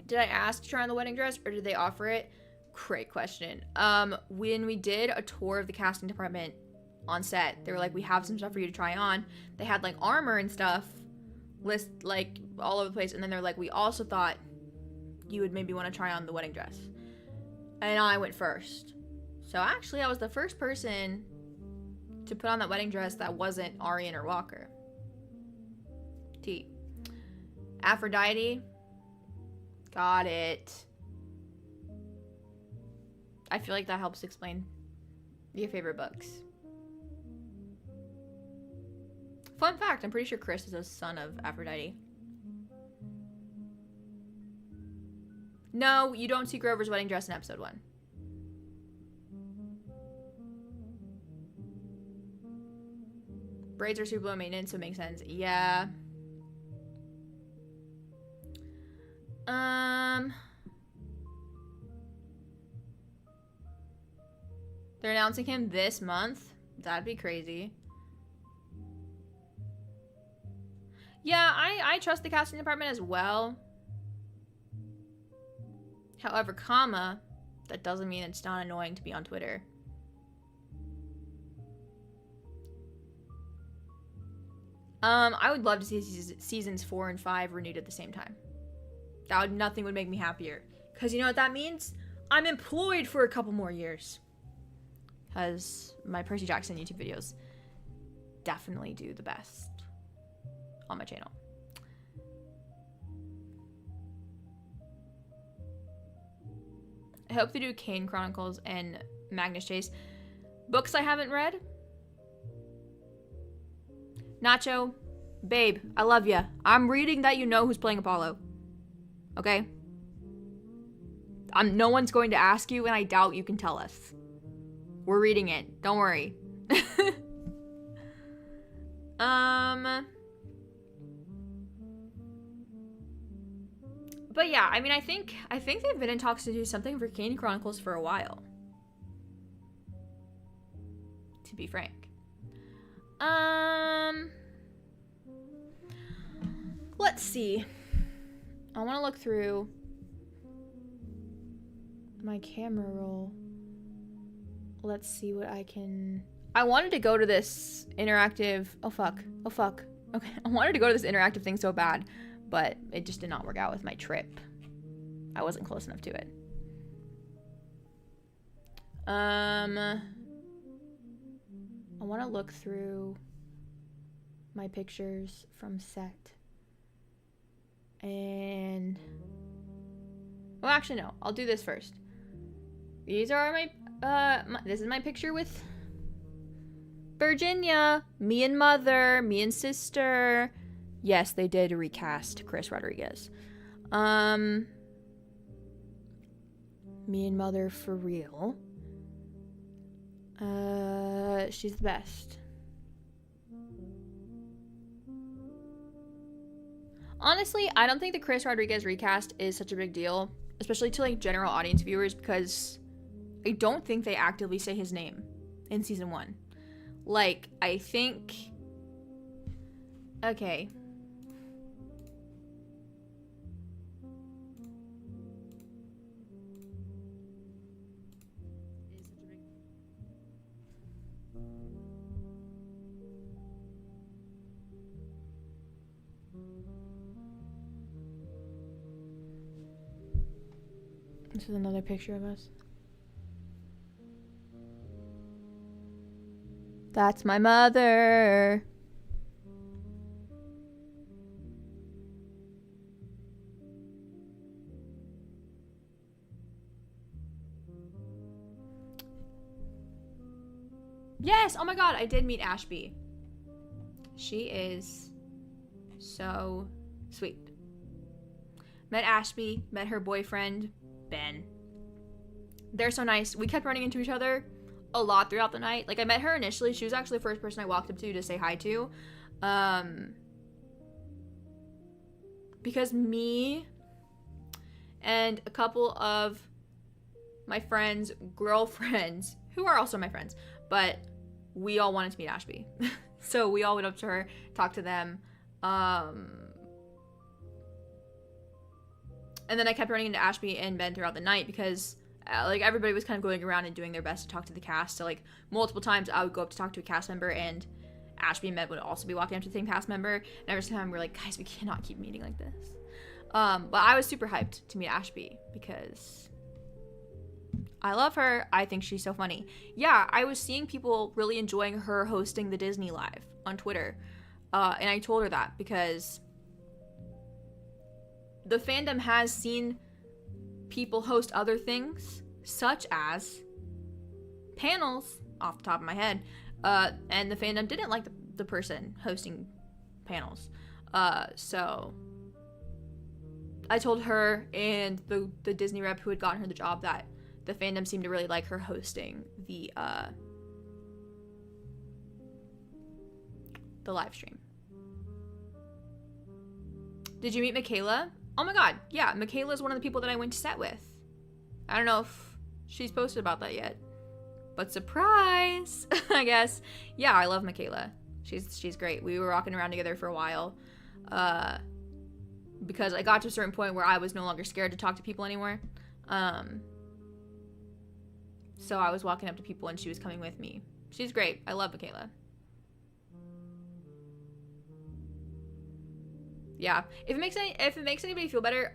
Did I ask to try on the wedding dress or did they offer it? Great question. When we did a tour of the casting department on set, they were like, we have some stuff for you to try on. They had, like, armor and stuff list, like, all over the place. And then they're like, we also thought you would maybe want to try on the wedding dress. And I went first. So actually, I was the first person to put on that wedding dress that wasn't Arian or Walker. T. Aphrodite. Got it. I feel like that helps explain your favorite books. Fun fact, I'm pretty sure Chris is a son of Aphrodite. No, you don't see Grover's wedding dress in episode 1. Braids are super low maintenance, so it makes sense. Yeah. They're announcing him this month. That'd be crazy. Yeah, I trust the casting department as well. However, that doesn't mean it's not annoying to be on Twitter. I would love to see seasons 4 and 5 renewed at the same time. Nothing would make me happier. Because you know what that means? I'm employed for a couple more years. Because my Percy Jackson YouTube videos definitely do the best on my channel. I hope they do Kane Chronicles and Magnus Chase. Books I haven't read. Nacho, babe, I love ya. I'm reading that you know who's playing Apollo. Okay? No one's going to ask you, and I doubt you can tell us. We're reading it. Don't worry. But yeah, I mean, I think they've been in talks to do something for Kane Chronicles for a while. To be frank. Let's see. I want to look through my camera roll. Let's see what I can... I wanted to go to this interactive... Oh, fuck. Okay, I wanted to go to this interactive thing so bad, but it just did not work out with my trip. I wasn't close enough to it. I want to look through my pictures from set. And... Well, actually, no. I'll do this first. These are my... this is my picture with Virginia. Me and mother. Me and sister. Yes, they did recast Chris Rodriguez. Me and mother for real. She's the best. Honestly, I don't think the Chris Rodriguez recast is such a big deal, especially to like general audience viewers, because I don't think they actively say his name in season 1. Like, I think... Okay. This is another picture of us. That's my mother. Yes! Oh my god, I did meet Ashby. She is so sweet. Met Ashby, met her boyfriend, Ben. They're so nice. We kept running into each other a lot throughout the night. Like, I met her initially. She was actually the first person I walked up to say hi to. Because me and a couple of my friends' girlfriends, who are also my friends, but we all wanted to meet Ashby. So we all went up to her, talked to them. And then I kept running into Ashby and Ben throughout the night because, like, everybody was kind of going around and doing their best to talk to the cast. So, like, multiple times I would go up to talk to a cast member, and Ashby and Ben would also be walking up to the same cast member. And every time we're like, guys, we cannot keep meeting like this. But I was super hyped to meet Ashby because I love her. I think she's so funny. Yeah, I was seeing people really enjoying her hosting the Disney Live on Twitter. And I told her that because the fandom has seen people host other things, such as panels, off the top of my head, and the fandom didn't like the person hosting panels. So I told her and the Disney rep who had gotten her the job that the fandom seemed to really like her hosting the live stream. Did you meet Michaela? Oh my god, yeah, Michaela is one of the people that I went to set with. I don't know if she's posted about that yet, but surprise, I guess. Yeah, I love Michaela. She's great. We were walking around together for a while, because I got to a certain point where I was no longer scared to talk to people anymore. So I was walking up to people and she was coming with me. She's great. I love Michaela. Yeah. If it makes anybody feel better,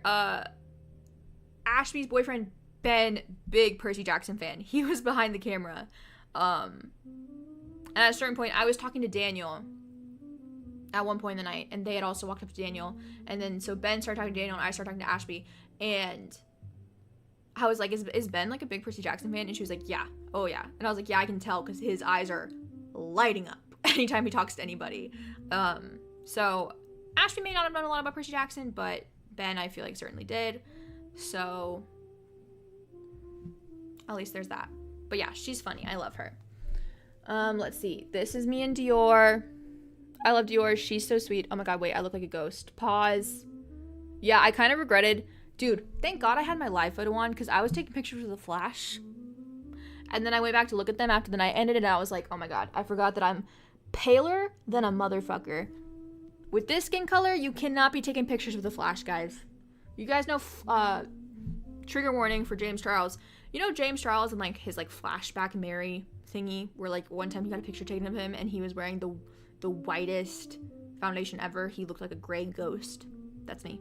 Ashby's boyfriend Ben, big Percy Jackson fan. He was behind the camera. And at a certain point, I was talking to Daniel at one point in the night, and they had also walked up to Daniel. And then so Ben started talking to Daniel, and I started talking to Ashby. And I was like, is Ben like a big Percy Jackson fan? And she was like, yeah. Oh, yeah. And I was like, yeah, I can tell because his eyes are lighting up anytime he talks to anybody. So Ashby may not have known a lot about Percy Jackson, but Ben, I feel like, certainly did. So at least there's that. But yeah, she's funny. I love her. Let's see. This is me and Dior. I love Dior. She's so sweet. Oh my god, wait, I look like a ghost. Pause. Yeah, I kind of regretted. Dude, thank God I had my live photo on because I was taking pictures with a flash. And then I went back to look at them after the night ended and I was like, oh my god, I forgot that I'm paler than a motherfucker. With this skin color, you cannot be taking pictures with a flash, guys. You guys know, trigger warning for James Charles. You know James Charles and like his like flashback Mary thingy where like one time he got a picture taken of him and he was wearing the whitest foundation ever. He looked like a gray ghost. That's me.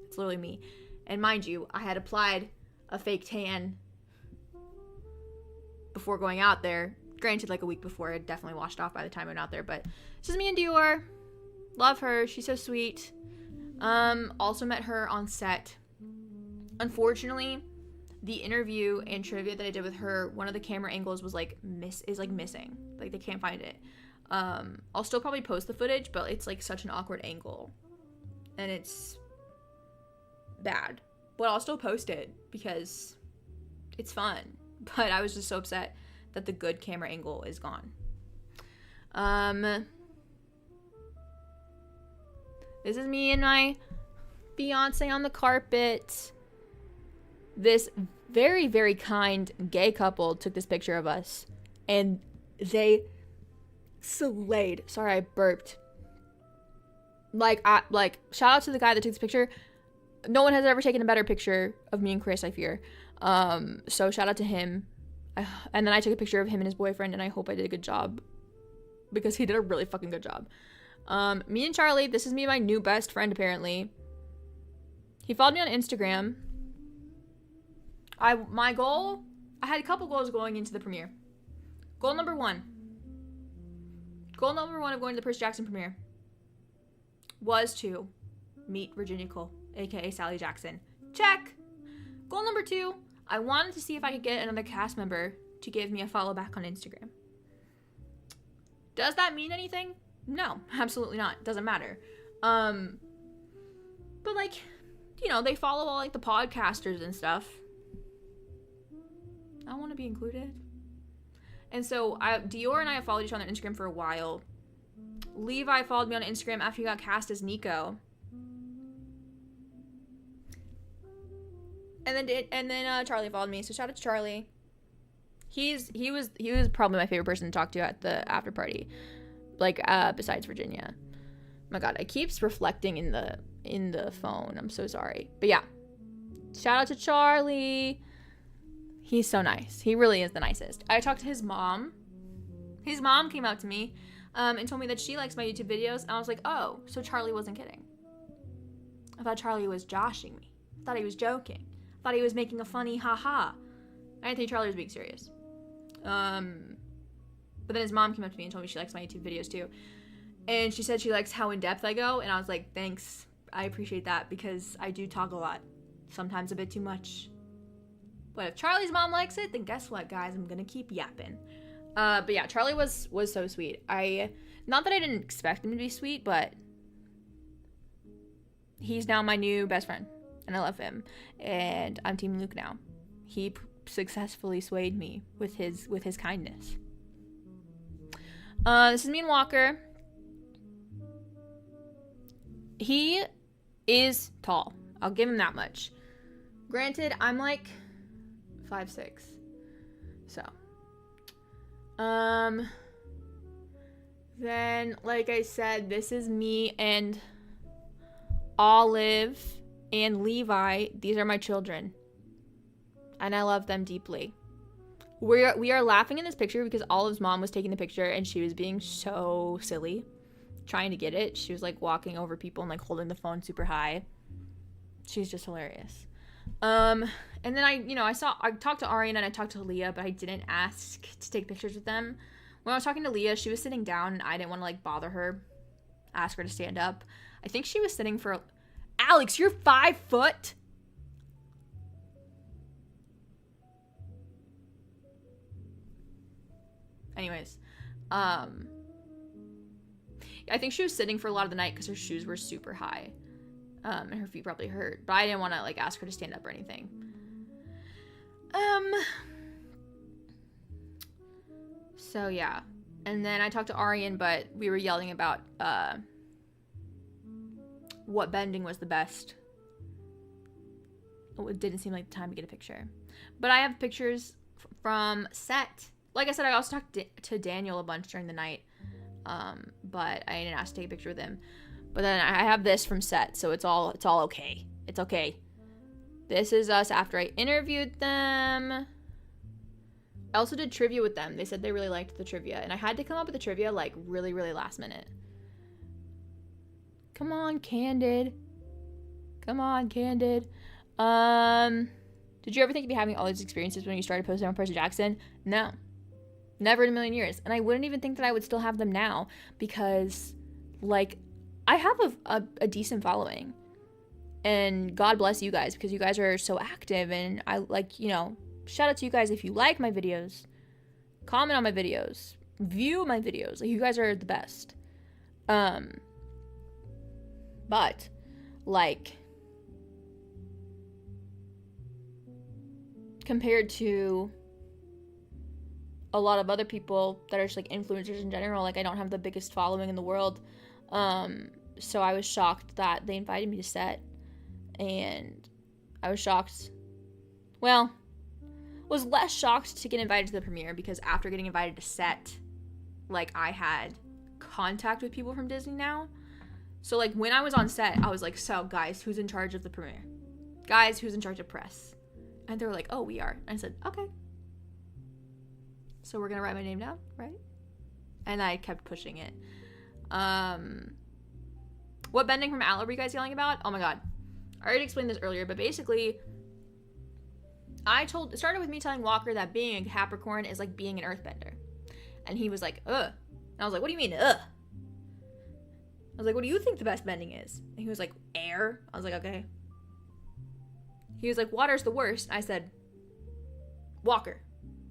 It's literally me. And mind you, I had applied a fake tan before going out there. Granted, like a week before, it definitely washed off by the time I went out there. But this is me and Dior. Love her. She's so sweet. Also met her on set. Unfortunately, the interview and trivia that I did with her, one of the camera angles was like missing. Like they can't find it. I'll still probably post the footage, but it's like such an awkward angle. And it's bad. But I'll still post it because it's fun. But I was just so upset that the good camera angle is gone. This is me and my fiance on the carpet. This very, very kind gay couple took this picture of us. And they slayed. Sorry, I burped. Like, shout out to the guy that took this picture. No one has ever taken a better picture of me and Chris, I fear. So shout out to him. And then I took a picture of him and his boyfriend, and I hope I did a good job. Because he did a really fucking good job. Me and Charlie, this is me and my new best friend, apparently. He followed me on Instagram. I had a couple goals going into the premiere. Goal number one of going to the Percy Jackson premiere was to meet Virginia Cole, aka Sally Jackson. Check. Goal number 2, I wanted to see if I could get another cast member to give me a follow back on Instagram. Does that mean anything? No, absolutely not. Doesn't matter. But like, you know, they follow all like the podcasters and stuff. I want to be included. And so Dior and I have followed each other on Instagram for a while. Levi followed me on Instagram after he got cast as Nico. And then Charlie followed me. So shout out to Charlie. He was probably my favorite person to talk to at the after party. Like besides Virginia. My god, I keeps reflecting in the phone. I'm so sorry. But yeah. Shout out to Charlie. He's so nice. He really is the nicest. I talked to his mom. His mom came out to me and told me that she likes my YouTube videos. And I was like, oh, so Charlie wasn't kidding. I thought Charlie was joshing me. I thought he was joking. I thought he was making a funny haha. I didn't think Charlie was being serious. But then his mom came up to me and told me she likes my YouTube videos too. And she said she likes how in-depth I go. And I was like, thanks. I appreciate that because I do talk a lot. Sometimes a bit too much. But if Charlie's mom likes it, then guess what, guys? I'm gonna keep yapping. But yeah, Charlie was so sweet. Not that I didn't expect him to be sweet, but he's now my new best friend. and I love him. And I'm Team Luke now. He successfully swayed me with his kindness. This is me and Walker. He is tall. I'll give him that much. Granted, I'm like 5'6". So. Then, like I said, this is me and Olive and Levi. These are my children. And I love them deeply. We are laughing in this picture because Olive's mom was taking the picture and she was being so silly trying to get it. She was like walking over people and like holding the phone super high. She's just hilarious. And then I talked to Arian and I talked to Leah, but I didn't ask to take pictures with them. When I was talking to Leah, she was sitting down and I didn't want to like bother her, ask her to stand up. I think she was sitting for... Alex, you're 5 foot? Anyways, I think she was sitting for a lot of the night because her shoes were super high. And her feet probably hurt. But I didn't want to like ask her to stand up or anything. So yeah. And then I talked to Arian, but we were yelling about what bending was the best. It didn't seem like the time to get a picture. But I have pictures from set. Like I said, I also talked to Daniel a bunch during the night. But I didn't ask to take a picture with him. But then I have this from set, so it's all okay. It's okay. This is us after I interviewed them. I also did trivia with them. They said they really liked the trivia, and I had to come up with the trivia like really, really last minute. Come on, Candid. Come on, Candid. Did you ever think you'd be having all these experiences when you started posting on Percy Jackson? No. Never in a million years. And I wouldn't even think that I would still have them now because, like, I have a decent following. And God bless you guys because you guys are so active. And I, like, shout out to you guys if you like my videos. Comment on my videos. View my videos. Like, you guys are the best. But, like, compared to a lot of other people that are just like influencers in general, like I don't have the biggest following in the world. So I was shocked that they invited me to set, and I was shocked. Well, was less shocked to get invited to the premiere because after getting invited to set, like I had contact with people from Disney now. So like when I was on set, I was like, so guys, who's in charge of the premiere? Guys, who's in charge of press? And they were like, oh, we are. And I said, okay. So we're going to write my name down, right? And I kept pushing it. What bending from Outlet were you guys yelling about? Oh my god. I already explained this earlier, but basically, it started with me telling Walker that being a Capricorn is like being an earthbender. And he was like, ugh. And I was like, what do you mean, ugh? I was like, what do you think the best bending is? And he was like, air. I was like, okay. He was like, water's the worst. I said, Walker,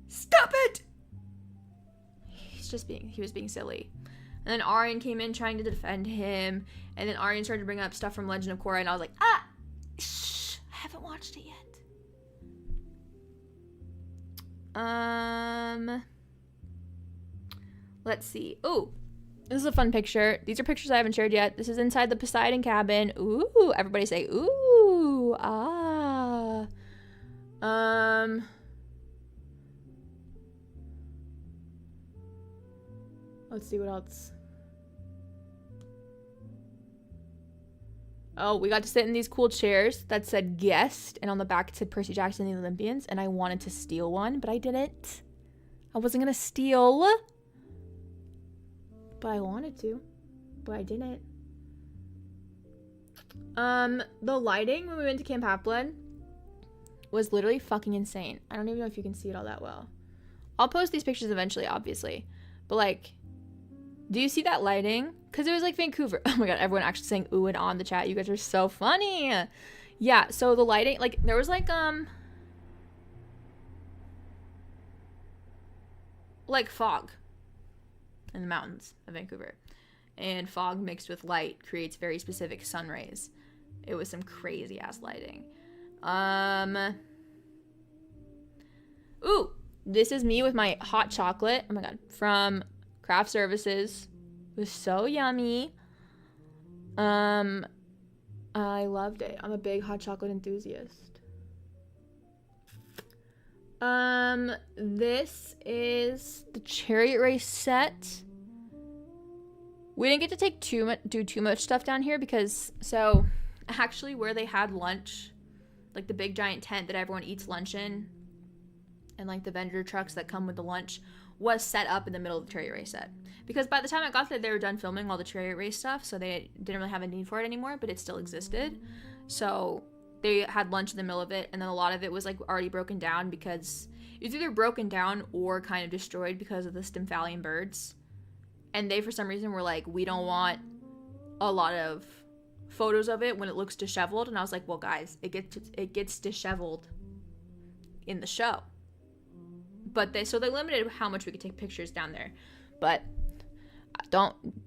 stop it! He was being silly. And then Arian came in trying to defend him. And then Arian started to bring up stuff from Legend of Korra. And I was like, shh, I haven't watched it yet. Let's see. Ooh, this is a fun picture. These are pictures I haven't shared yet. This is inside the Poseidon cabin. Ooh, everybody say, ooh, ah. Let's see what else. Oh, we got to sit in these cool chairs that said guest, and on the back it said Percy Jackson and the Olympians, and I wanted to steal one, but I didn't. I wasn't gonna steal, but I wanted to, but I didn't. The lighting when we went to Camp Half-Blood was literally fucking insane. I don't even know if you can see it all that well. I'll post these pictures eventually, obviously, but like, do you see that lighting? Because it was like Vancouver. Oh my god, everyone actually saying ooh and on the chat. You guys are so funny. Yeah, so the lighting, like, there was like fog in the mountains of Vancouver. And fog mixed with light creates very specific sun rays. It was some crazy ass lighting. Ooh, this is me with my hot chocolate. Oh my god, from Craft Services. It was so yummy. I loved it. I'm a big hot chocolate enthusiast. This is the Chariot Race set. We didn't get to do too much stuff down here because, so actually where they had lunch, like the big giant tent that everyone eats lunch in, and like the vendor trucks that come with the lunch, was set up in the middle of the Chariot Race set. Because by the time I got there, they were done filming all the Chariot Race stuff, so they didn't really have a need for it anymore, but it still existed. So they had lunch in the middle of it, and then a lot of it was like already broken down because it was either broken down or kind of destroyed because of the Stymphalian birds. And they, for some reason, were like, we don't want a lot of photos of it when it looks disheveled. And I was like, well, guys, it gets disheveled in the show. But they limited how much we could take pictures down there. But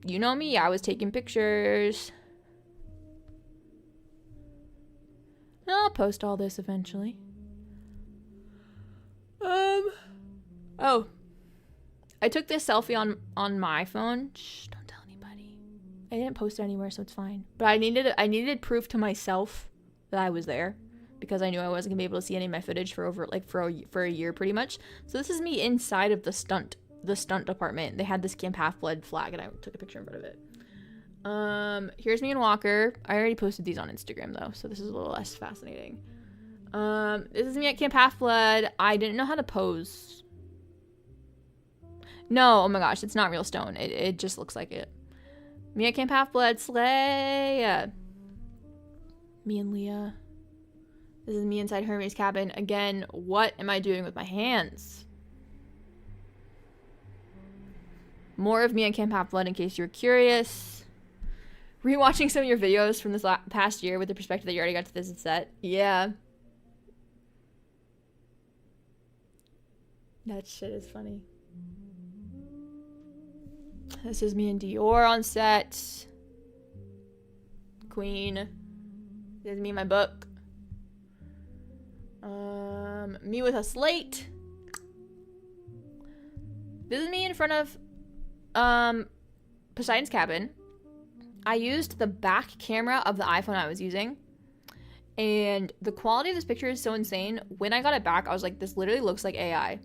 you know me, I was taking pictures. I'll post all this eventually. Oh. I took this selfie on my phone. Shh, don't tell anybody. I didn't post it anywhere, so it's fine. But I needed proof to myself that I was there because I knew I wasn't gonna be able to see any of my footage for a year pretty much. So this is me inside of the stunt department. They had this Camp Half-Blood flag, and I took a picture in front of it. Here's me and Walker. I already posted these on Instagram though, so this is a little less fascinating. This is me at Camp Half-Blood. I didn't know how to pose. No, oh my gosh, it's not real stone. It just looks like it. Me at Camp Half-Blood, slay! Me and Leah. This is me inside Hermes' cabin. Again, what am I doing with my hands? More of me at Camp Half-Blood in case you're curious. Rewatching some of your videos from this past year with the perspective that you already got to visit set. Yeah. That shit is funny. This is me and Dior on set. Queen. This is me and my book. Me with a slate. This is me in front of Poseidon's cabin. I used the back camera of the iPhone I was using. And the quality of this picture is so insane. When I got it back, I was like, this literally looks like AI.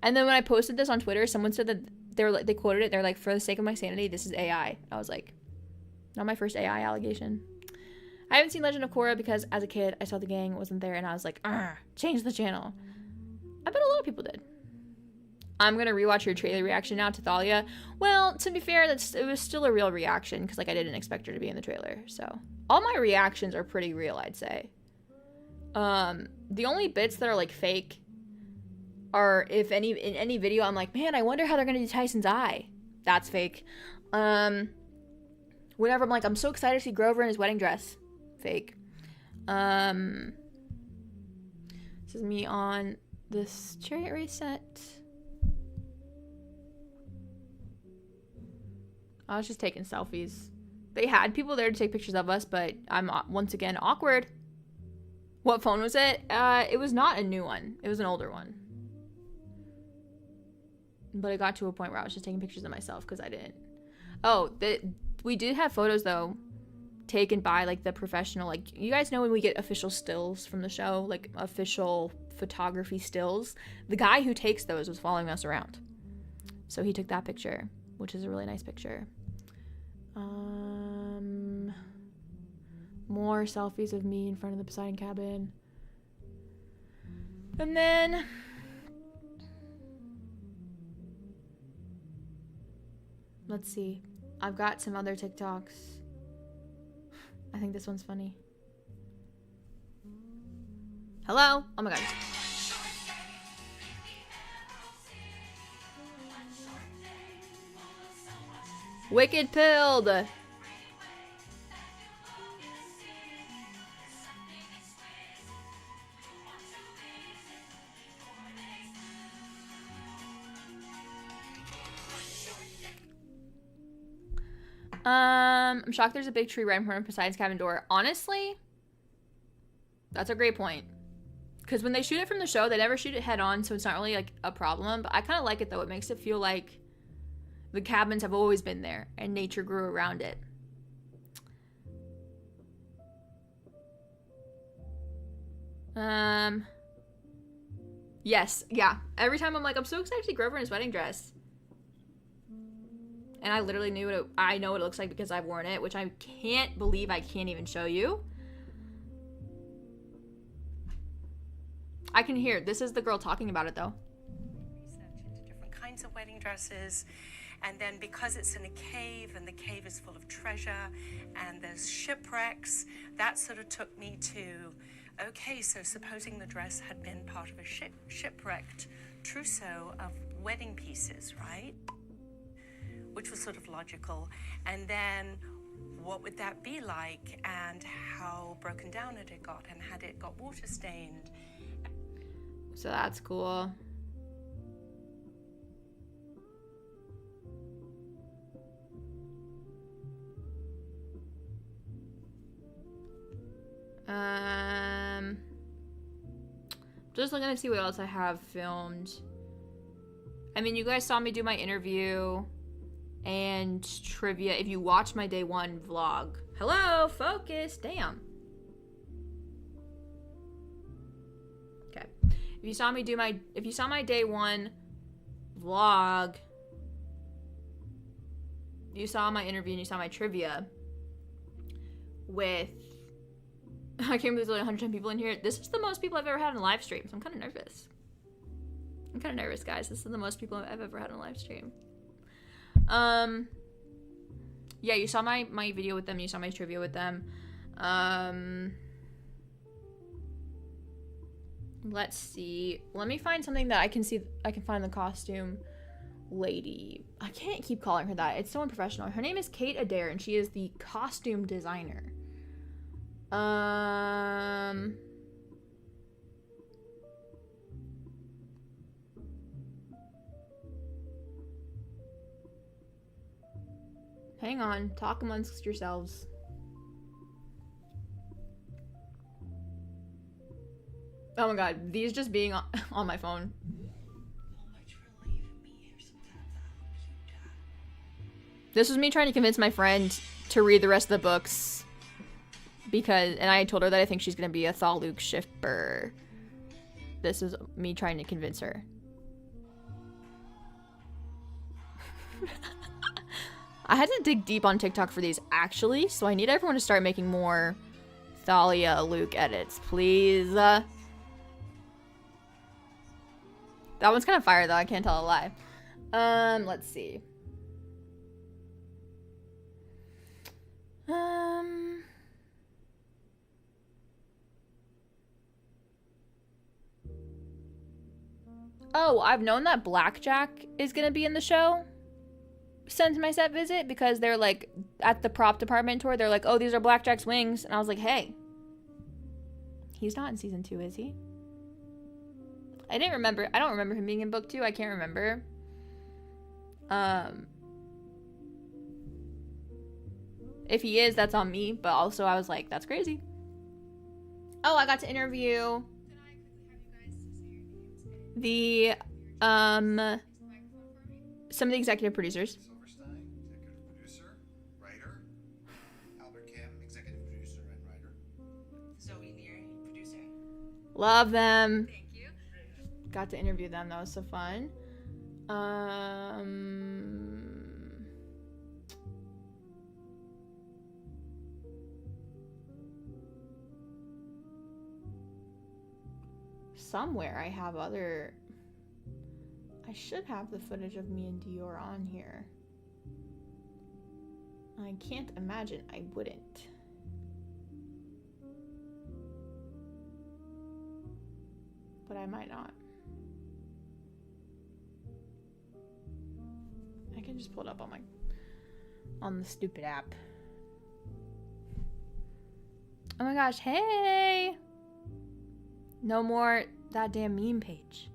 And then when I posted this on Twitter, someone said that they quoted it. They're like, for the sake of my sanity, this is AI. I was like, not my first AI allegation. I haven't seen Legend of Korra because as a kid, I saw the gang wasn't there and I was like, change the channel. I bet a lot of people did. I'm going to rewatch your trailer reaction now to Thalia. Well, to be fair, it was still a real reaction because like I didn't expect her to be in the trailer. So all my reactions are pretty real, I'd say. The only bits that are like fake are in any video I'm like, man, I wonder how they're gonna do Tyson's eye. That's fake. Whenever I'm like, I'm so excited to see Grover in his wedding dress. Fake. This is me on this Chariot Race set. I was just taking selfies. They had people there to take pictures of us, but I'm once again awkward. What phone was it? It was not a new one. It was an older one. But it got to a point where I was just taking pictures of myself because I didn't. Oh, we did have photos though taken by like the professional, like you guys know when we get official stills from the show, like official photography stills, the guy who takes those was following us around. So he took that picture, which is a really nice picture. More selfies of me in front of the Poseidon cabin. And then let's see. I've got some other TikToks. I think this one's funny. Hello? Oh my god. Wicked pilled. I'm shocked there's a big tree right in front of Poseidon's cabin door. Honestly, that's a great point. Because when they shoot it from the show, they never shoot it head on, so it's not really like a problem. But I kind of like it though. It makes it feel like the cabins have always been there and nature grew around it. Yes, yeah. Every time I'm like, I'm so excited to see Grover in his wedding dress. And I literally I know what it looks like because I've worn it, which I can't believe I can't even show you. I can hear. This is the girl talking about it, though. Research into different kinds of wedding dresses. And then because it's in a cave and the cave is full of treasure and there's shipwrecks, that sort of took me to, okay, so supposing the dress had been part of a shipwrecked trousseau of wedding pieces, right? Which was sort of logical. And then what would that be like and how broken down had it got and had it got water stained? So that's cool. Just looking to see what else I have filmed. I mean, you guys saw me do my interview and trivia. If you watch my day one vlog. Hello, focus, damn. Okay. If you saw my day one vlog, you saw my interview and you saw my trivia with, I can't believe there's like 110 people in here. This is the most people I've ever had in a live stream, so I'm kind of nervous. I'm kind of nervous, guys. This is the most people I've ever had in a live stream. Yeah, you saw my video with them. You saw my trivia with them. Let's see. Let me find something that I can see. I can find the costume lady. I can't keep calling her that. It's so unprofessional. Her name is Kate Adair, and she is the costume designer. Hang on. Talk amongst yourselves. Oh my god. These just being on my phone. This was me trying to convince my friend to read the rest of the books. And I told her that I think she's going to be a Thaluk shipper. This is me trying to convince her. I had to dig deep on TikTok for these, actually, so I need everyone to start making more Thalia Luke edits, please. That one's kind of fire, though. I can't tell a lie. Let's see. Oh, I've known that Blackjack is gonna be in the show since my set visit, because they're like at the prop department tour, they're like, oh, these are Blackjack's wings, and I was like, hey, he's not in season 2, is he? I don't remember him being in book 2. I can't remember. If he is, that's on me, but also I was like, that's crazy. Oh, I got to interview the some of the executive producers. Silverstein, executive producer, writer. Albert Kim, executive producer and writer. Zoe Leary, producer. Love them. Thank you. Got to interview them. That was so fun. Somewhere I have other... I should have the footage of me and Dior on here. I can't imagine I wouldn't. But I might not. I can just pull it up on the stupid app. Oh my gosh, hey! No more that damn meme page.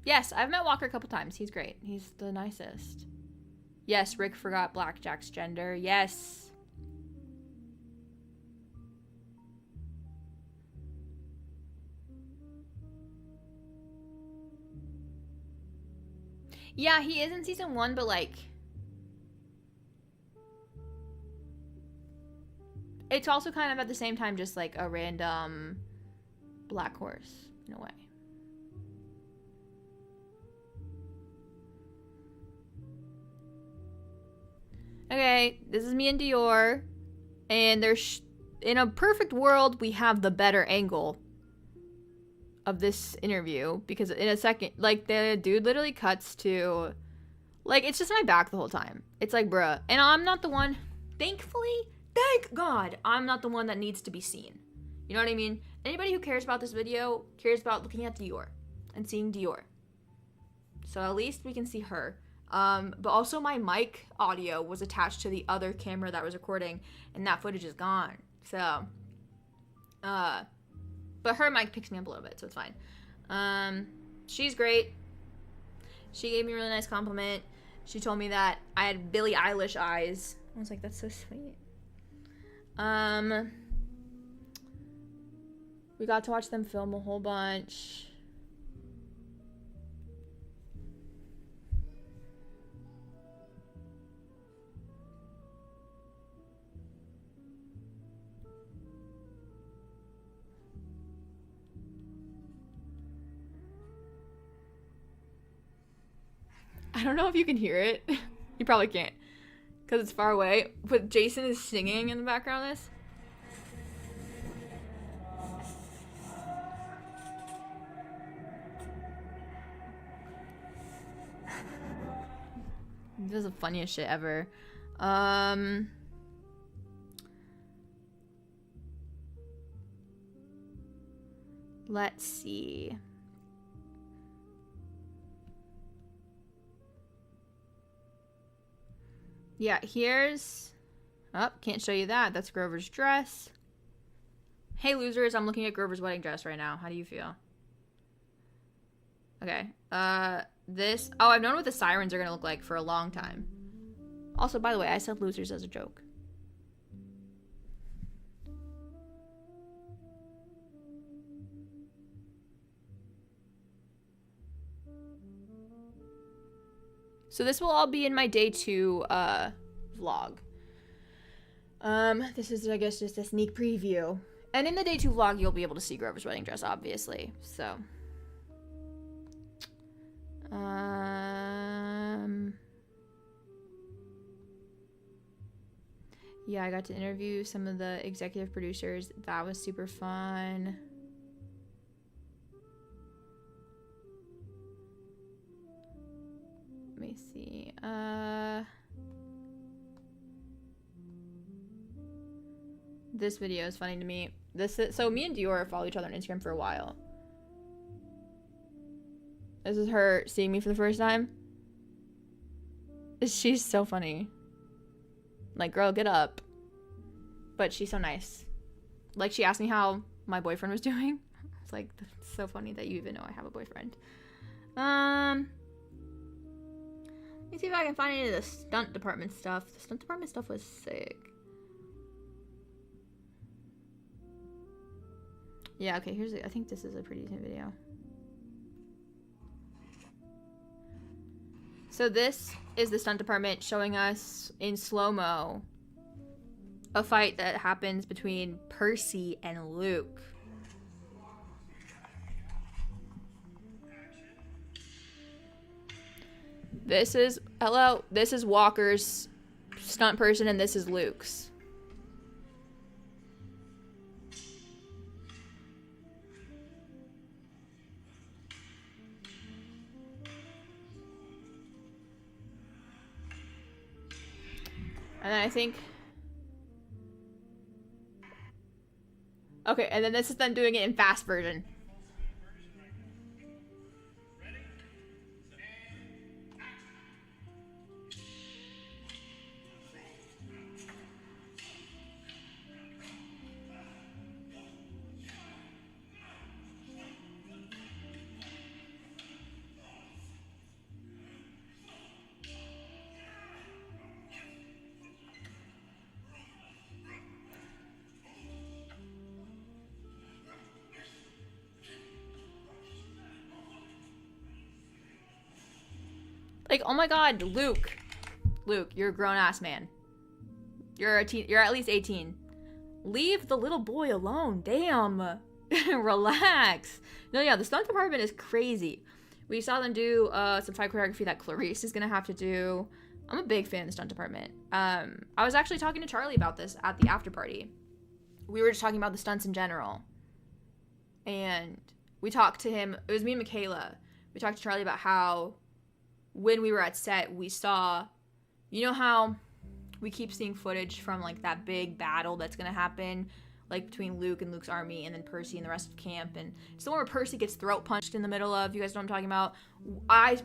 Yes, I've met Walker a couple times. He's great. He's the nicest. Yes, Rick forgot Blackjack's gender. Yes. Yeah, he is in season 1, but like... It's also kind of at the same time just like a random black horse, in a way. Okay, this is me and Dior. And there's... in a perfect world, we have the better angle of this interview. Because in a second, like, the dude literally cuts to... Like, it's just my back the whole time. It's like, bruh. And I'm not the one... Thankfully, thank God, I'm not the one that needs to be seen. You know what I mean? Anybody who cares about this video cares about looking at Dior and seeing Dior. So at least we can see her. But also my mic audio was attached to the other camera that was recording, and that footage is gone. So, but her mic picks me up a little bit, so it's fine. She's great. She gave me a really nice compliment. She told me that I had Billie Eilish eyes. I was like, that's so sweet. We got to watch them film a whole bunch. I don't know if you can hear it. You probably can't, because it's far away. But Jason is singing in the background of this. This is the funniest shit ever. Let's see. Yeah, here's... Oh, can't show you that. That's Grover's dress. Hey, losers, I'm looking at Grover's wedding dress right now. How do you feel? Okay. This... Oh, I've known what the sirens are gonna look like for a long time. Also, by the way, I said losers as a joke. So this will all be in my day 2 vlog. This is, I guess, just a sneak preview. And in the day 2 vlog, you'll be able to see Grover's wedding dress, obviously. So. Yeah, I got to interview some of the executive producers. That was super fun. Let me see. This video is funny to me. So me and Dior follow each other on Instagram for a while. This is her seeing me for the first time. She's so funny. Like, girl, get up. But she's so nice. Like, she asked me how my boyfriend was doing. It's like, that's so funny that you even know I have a boyfriend. Let me see if I can find any of the stunt department stuff. The stunt department stuff was sick. Yeah, okay, I think this is a pretty decent video. So this is the stunt department showing us in slow-mo a fight that happens between Percy and Luke. This is Walker's stunt person, and this is Luke's. And then I think... Okay, and then this is them doing it in fast version. Like, oh my god, Luke, you're a grown-ass man. You're at least 18. Leave the little boy alone. Damn. Relax. No, yeah, the stunt department is crazy. We saw them do some fight choreography that Clarice is gonna have to do. I'm a big fan of the stunt department. I was actually talking to Charlie about this at the after party. We were just talking about the stunts in general. And we talked to him, it was me and Michaela. We talked to Charlie about how when we were at set, we saw, you know how we keep seeing footage from like that big battle that's gonna happen, like between Luke and Luke's army and then Percy and the rest of camp, and it's the one where Percy gets throat punched in the middle of, you guys know what I'm talking about?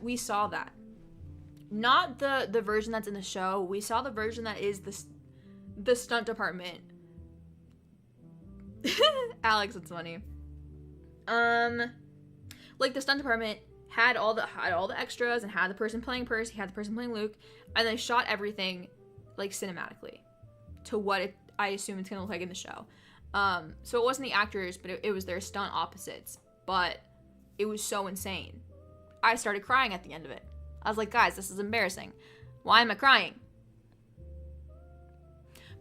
We saw that. Not the version that's in the show. We saw the version that is the stunt department. Alex, it's funny. Like the stunt department had all the extras and had the person playing Percy, had the person playing Luke, and they shot everything like cinematically to what I assume it's gonna look like in the show. So it wasn't the actors, but it was their stunt opposites. But it was so insane. I started crying at the end of it. I was like, guys, this is embarrassing. Why am I crying?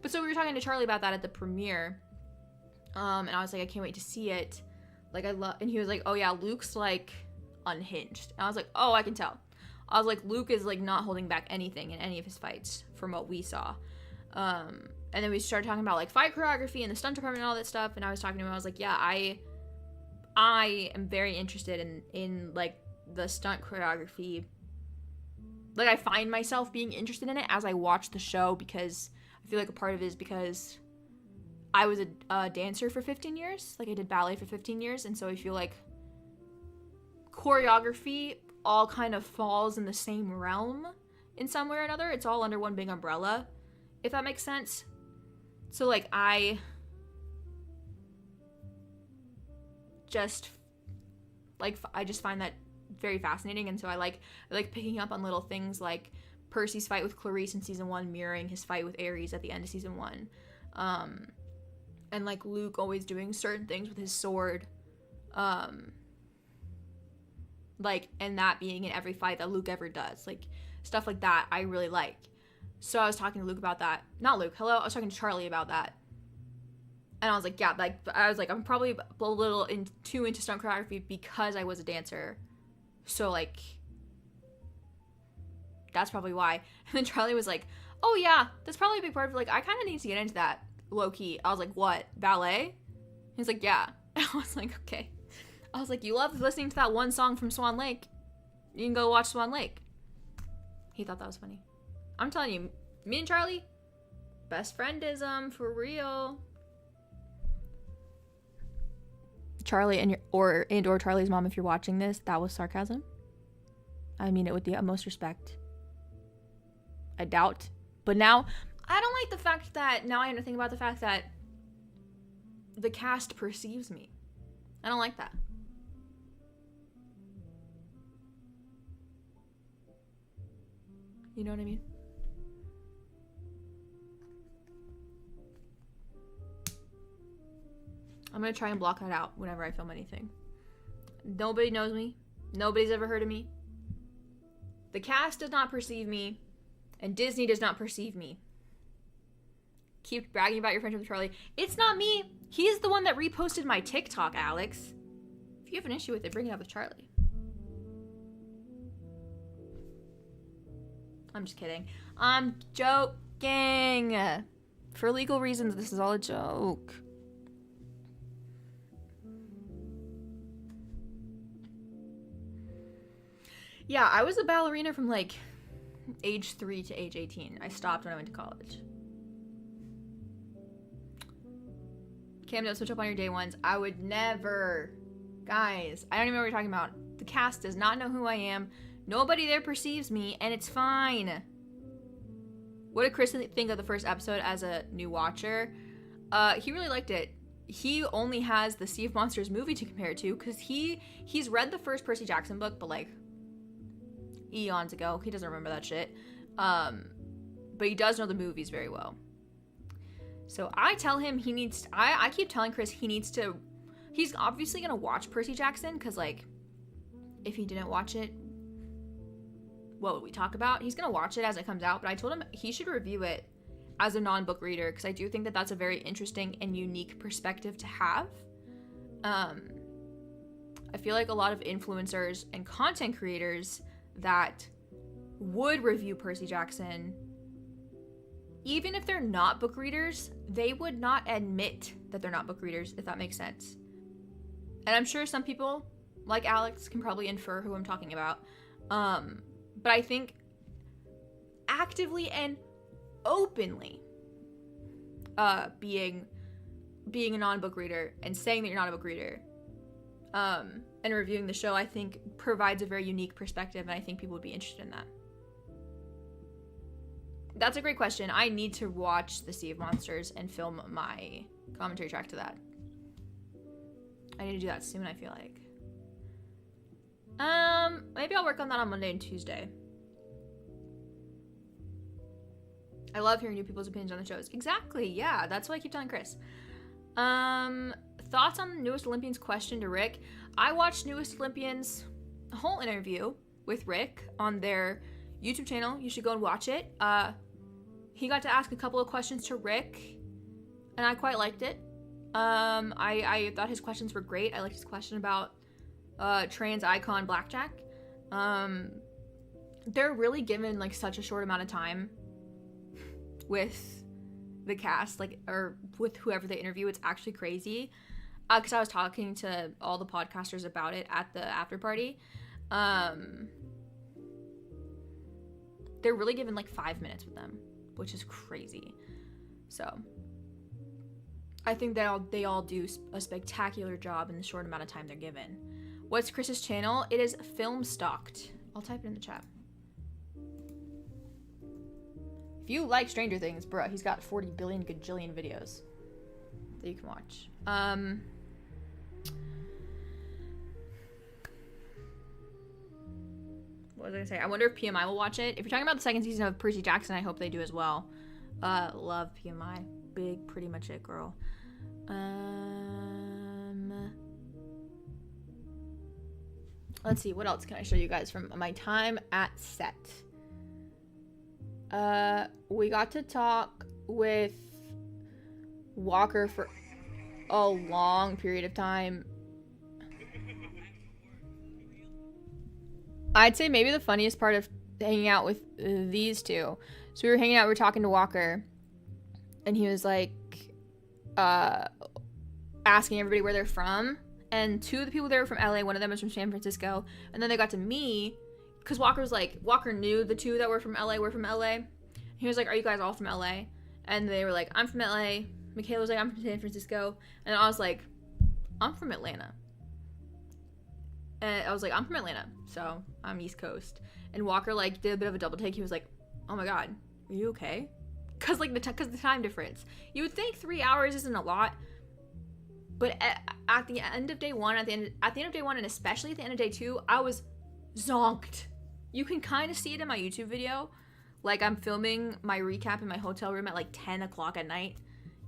But so we were talking to Charlie about that at the premiere. And I was like, I can't wait to see it. Like, and he was like, oh yeah, Luke's like unhinged. And I was like, oh, I can tell. I was like, Luke is like not holding back anything in any of his fights from what we saw. And then we started talking about like fight choreography and the stunt department and all that stuff. And I was talking to him, I was like, yeah, I am very interested in like the stunt choreography. Like, I find myself being interested in it as I watch the show, because I feel like a part of it is because I was a dancer for 15 years. Like, I did ballet for 15 years, and so I feel like choreography all kind of falls in the same realm in some way or another. It's all under one big umbrella, if that makes sense. So, like, I just find that very fascinating, and so I like picking up on little things like Percy's fight with Clarice in season 1 mirroring his fight with Ares at the end of season 1, and like Luke always doing certain things with his sword, like, and that being in every fight that Luke ever does, like stuff like that I really like. So I was talking to Luke about that, not Luke, hello, I was talking to Charlie about that. And I was like, yeah, like, I was like, I'm probably a little too into stunt choreography because I was a dancer. So, like, that's probably why. And then Charlie was like, oh, yeah, that's probably a big part of it. Like, I kind of need to get into that, low-key. I was like, what, ballet? He's like, yeah. And I was like, okay. I was like, you love listening to that one song from Swan Lake. You can go watch Swan Lake. He thought that was funny. I'm telling you, me and Charlie, best friendism, for real. Charlie and or Charlie's mom, if you're watching this, that was sarcasm. I mean it with the utmost respect. I doubt. But now, I don't like the fact that, now I have to think about the fact that the cast perceives me. I don't like that. You know what I mean? I'm gonna try and block that out whenever I film anything. Nobody knows me. Nobody's ever heard of me. The cast does not perceive me, and Disney does not perceive me. Keep bragging about your friendship with Charlie. It's not me. He's the one that reposted my TikTok, Alex. If you have an issue with it, bring it up with Charlie. I'm just kidding. I'm joking. For legal reasons, this is all a joke. Yeah, I was a ballerina from like age 3 to age 18. I stopped when I went to college. Cam, don't switch up on your day ones. I would never. Guys, I don't even know what you're talking about. The cast does not know who I am. Nobody there perceives me, and it's fine. What did Chris think of the first episode as a new watcher? He really liked it. He only has the Sea of Monsters movie to compare it to, because he's read the first Percy Jackson book, but like eons ago. He doesn't remember that shit. But he does know the movies very well. So I tell him he needs, I keep telling Chris he's obviously gonna watch Percy Jackson, because like, if he didn't watch it, what would we talk about. He's gonna watch it as it comes out, but I told him he should review it as a non-book reader, because I do think that that's a very interesting and unique perspective to have. I feel like a lot of influencers and content creators that would review Percy Jackson, even if they're not book readers, they would not admit that they're not book readers, if that makes sense. And I'm sure some people, like Alex, can probably infer who I'm talking about. But I think actively and openly being a non-book reader and saying that you're not a book reader and reviewing the show, I think provides a very unique perspective, and I think people would be interested in that. That's a great question. I need to watch The Sea of Monsters and film my commentary track to that. I need to do that soon, I feel like. Maybe I'll work on that on Monday and Tuesday. I love hearing new people's opinions on the shows. Exactly, yeah. That's what I keep telling Chris. Thoughts on the Newest Olympians question to Rick? I watched Newest Olympians, a whole interview with Rick on their YouTube channel. You should go and watch it. He got to ask a couple of questions to Rick, and I quite liked it. I thought his questions were great. I liked his question about trans icon Blackjack. They're really given like such a short amount of time with the cast, like, or with whoever they interview. It's actually crazy. Because I was talking to all the podcasters about it at the after party. They're really given like 5 minutes with them, which is crazy. So I think that they all do a spectacular job in the short amount of time they're given. What's Chris's channel? It is Film Stalked. I'll type it in the chat. If you like Stranger Things, bro, he's got 40 billion gajillion videos that you can watch. What was I gonna say? I wonder if PMI will watch it. If you're talking about the second season of Percy Jackson, I hope they do as well. Love PMI. Big, pretty much it, girl. Let's see, what else can I show you guys from my time at set? We got to talk with Walker for a long period of time. I'd say maybe the funniest part of hanging out with these two. So we were hanging out, we were talking to Walker, and he was like, asking everybody where they're from. And two of the people there were from LA, one of them was from San Francisco. And then they got to me, because Walker knew the two that were from LA were from LA. He was like, are you guys all from LA? And they were like, I'm from LA. Michaela was like, I'm from San Francisco. And I was like, I'm from Atlanta. And I was like, I'm from Atlanta, so I'm East Coast. And Walker like did a bit of a double take. He was like, oh my God, are you okay? Cause like the time difference. You would think 3 hours isn't a lot, but at the end of day one, at the end of day one, and especially at the end of day two, I was zonked. You can kind of see it in my YouTube video. Like, I'm filming my recap in my hotel room at like 10 o'clock at night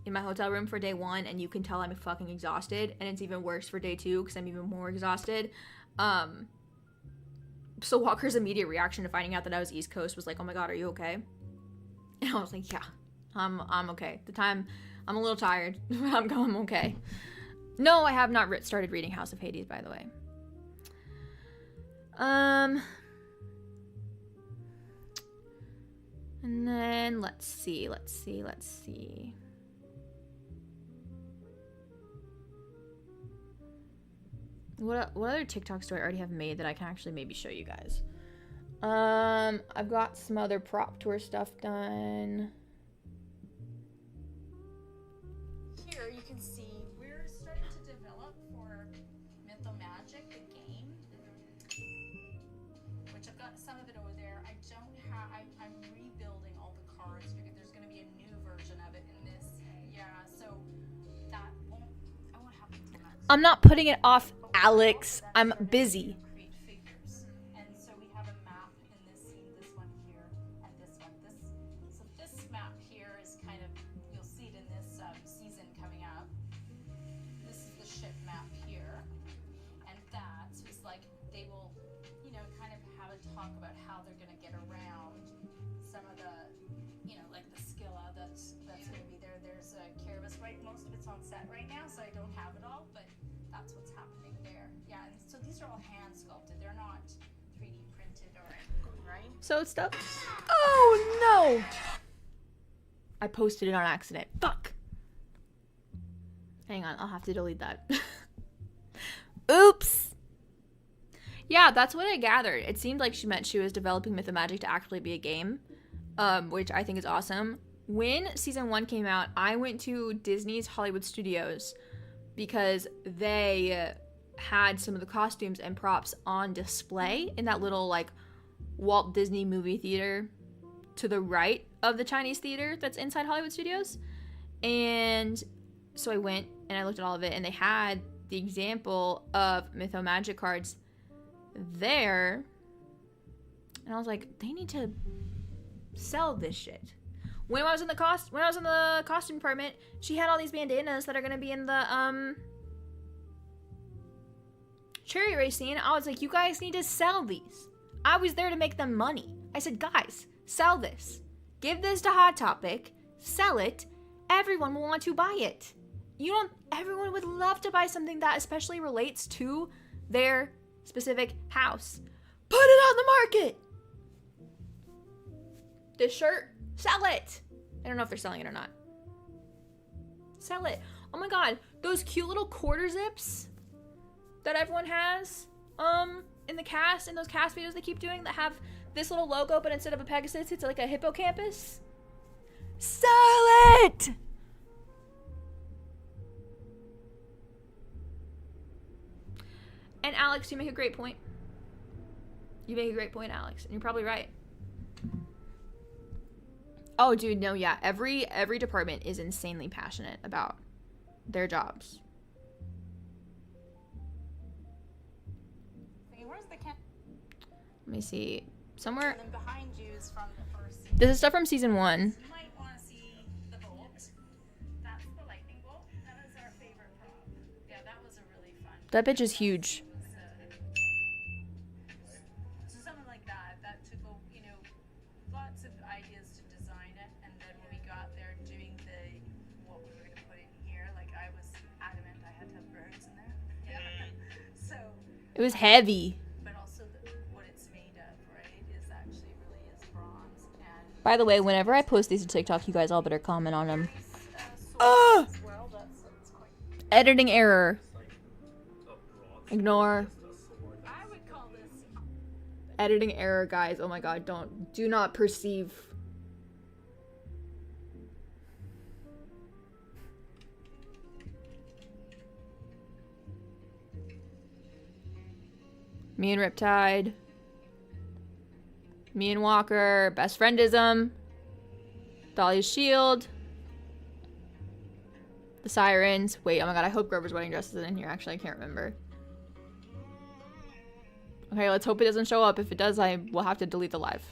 in my hotel room for day one, and you can tell I'm fucking exhausted, and it's even worse for day two because I'm even more exhausted. So Walker's immediate reaction to finding out that I was East Coast was like, oh my God, are you okay? And I was like, yeah, I'm okay. At the time, I'm a little tired. I'm okay. No, I have not started reading House of Hades, by the way. And then let's see. What other TikToks do I already have made that I can actually maybe show you guys? I've got some other prop tour stuff done. Here you can see we're starting to develop for Mythomagic, the game, which I've got some of it over there. I don't have, I'm rebuilding all the cards. There's going to be a new version of it in this. Yeah, so I won't have it till next. I'm not putting it off, Alex. I'm busy. Create figures. And so we have a map in this scene, this one here, and this one. So this map here is kind of, you'll see it in this season coming up. This is the ship map here. And that is like, they will, kind of have a talk about how they're going to get like most of it's on set right now, so I don't have it all, but that's what's happening there. Yeah, and so these are all hand sculpted. They're not 3D printed or anything, right? So it's stuff. Oh no! I posted it on accident. Fuck! Hang on, I'll have to delete that. Oops! Yeah, that's what I gathered. It seemed like she meant she was developing Myth of Magic to actually be a game, which I think is awesome. When season 1 came out, I went to Disney's Hollywood Studios because they had some of the costumes and props on display in that little like Walt Disney movie theater to the right of the Chinese theater that's inside Hollywood Studios. And so I went and I looked at all of it, and they had the example of Mytho Magic cards there. And I was like, they need to sell this shit. When I was in the costume department, she had all these bandanas that are gonna be in the cherry race scene. I was like, you guys need to sell these. I was there to make them money. I said, guys, sell this. Give this to Hot Topic. Sell it. Everyone will want to buy it. Everyone would love to buy something that especially relates to their specific house. Put it on the market. This shirt, sell it. I don't know if they're selling it or not. Sell it. Oh my god, those cute little quarter zips that everyone has in the cast, in those cast videos they keep doing that have this little logo, but instead of a Pegasus, it's like a hippocampus. Sell it! And Alex, you make a great point. You make a great point, Alex, and you're probably right. Oh, dude, no, yeah. Every department is insanely passionate about their jobs. Okay, where's the camp? Let me see. Somewhere. And then behind you is from the first season. This is stuff from season 1. You might want to see the bolt. That's the lightning bolt. That was our favorite prop. Yeah, that was a really fun. That bitch is huge. So something like that. That took, lots of ideas to design it, and then when we got there doing what we were going to put in here, like I was adamant I had to have birds in there. Yeah. So. It was heavy. But also what it's made of, right, is actually really is bronze. And By the way, whenever I post these to TikTok, you guys all better comment on them. as well, that's quite. Editing error. Ignore. I would call this. Editing error, guys. Oh my god, do not perceive. Me and Riptide. Me and Walker. Best friendism. Dahlia's shield. The sirens. Wait, oh my god, I hope Grover's wedding dress is in here. Actually, I can't remember. Okay, let's hope it doesn't show up. If it does, I will have to delete the live.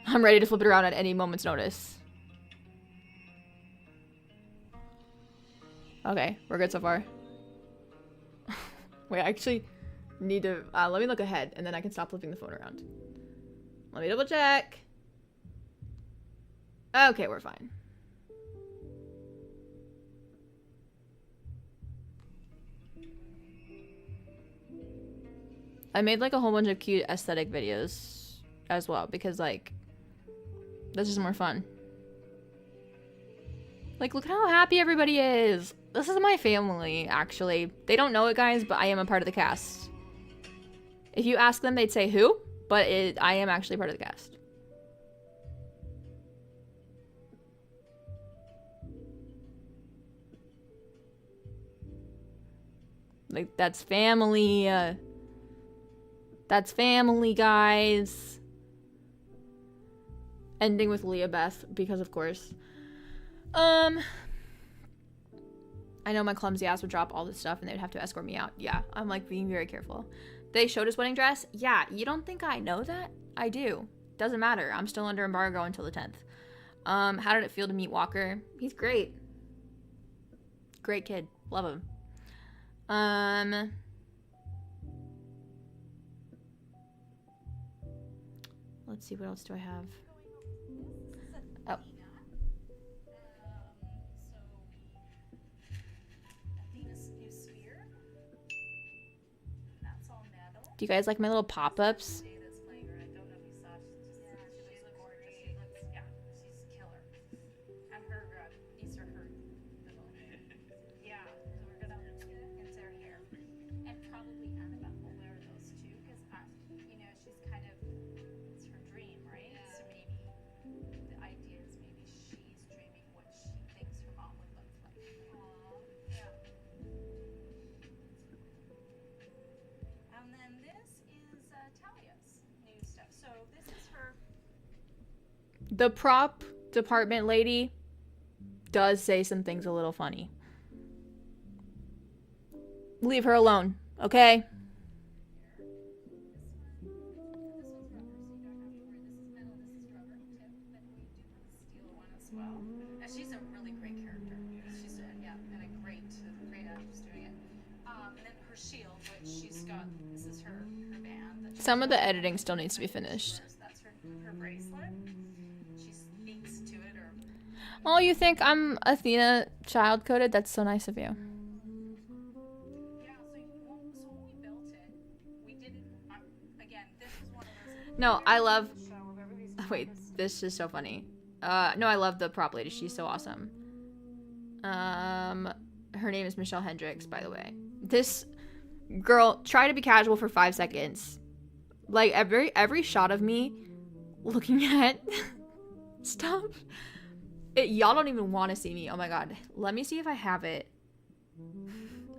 I'm ready to flip it around at any moment's notice. Okay, we're good so far. Wait, I actually need to... let me look ahead, and then I can stop flipping the phone around. Let me double check. Okay, we're fine. I made like a whole bunch of cute aesthetic videos as well because like this is more fun. Like look how happy everybody is. This is my family actually. They don't know it, guys, but I am a part of the cast. If you ask them, they'd say who, but I am actually part of the cast. Like that's family. That's family, guys. Ending with Leah Beth, because of course. I know my clumsy ass would drop all this stuff and they'd have to escort me out. Yeah, I'm like being very careful. They showed his wedding dress? Yeah, you don't think I know that? I do. Doesn't matter. I'm still under embargo until the 10th. How did it feel to meet Walker? He's great. Great kid. Love him. Let's see, what else do I have? Oh. So we Do you guys like my little pop-ups? This flavor. I don't know if you saw. She's gorgeous. She looks, yeah, she's killer. And her, these are her. Yeah, so we're gonna into her hair, and probably Annabeth will wear those too, because you know, she's kind of, it's her dream, right? Yeah. So maybe the idea is maybe she's dreaming what she thinks her mom would look like. Yeah. And then this is Talia's new stuff. So this is her. The prop department lady does say some things a little funny. Leave her alone, okay? Well, she's a really great character. She's and a great actress doing it. And then her shield, which she's got. This is her band. That Some of the editing still needs to be finished. That's her bracelet. She speaks to it, or Oh, you think I'm Athena child coded? That's so nice of you. yeah. So when we built it, we didn't. Again, this is one of those. No, I love. Show of everybody's Wait, this is so funny. No, I love the prop lady. She's so awesome. Her name is Michelle Hendricks, by the way. This girl, try to be casual for 5 seconds. Like every shot of me looking at stuff. Y'all don't even want to see me. Oh my god. Let me see if I have it.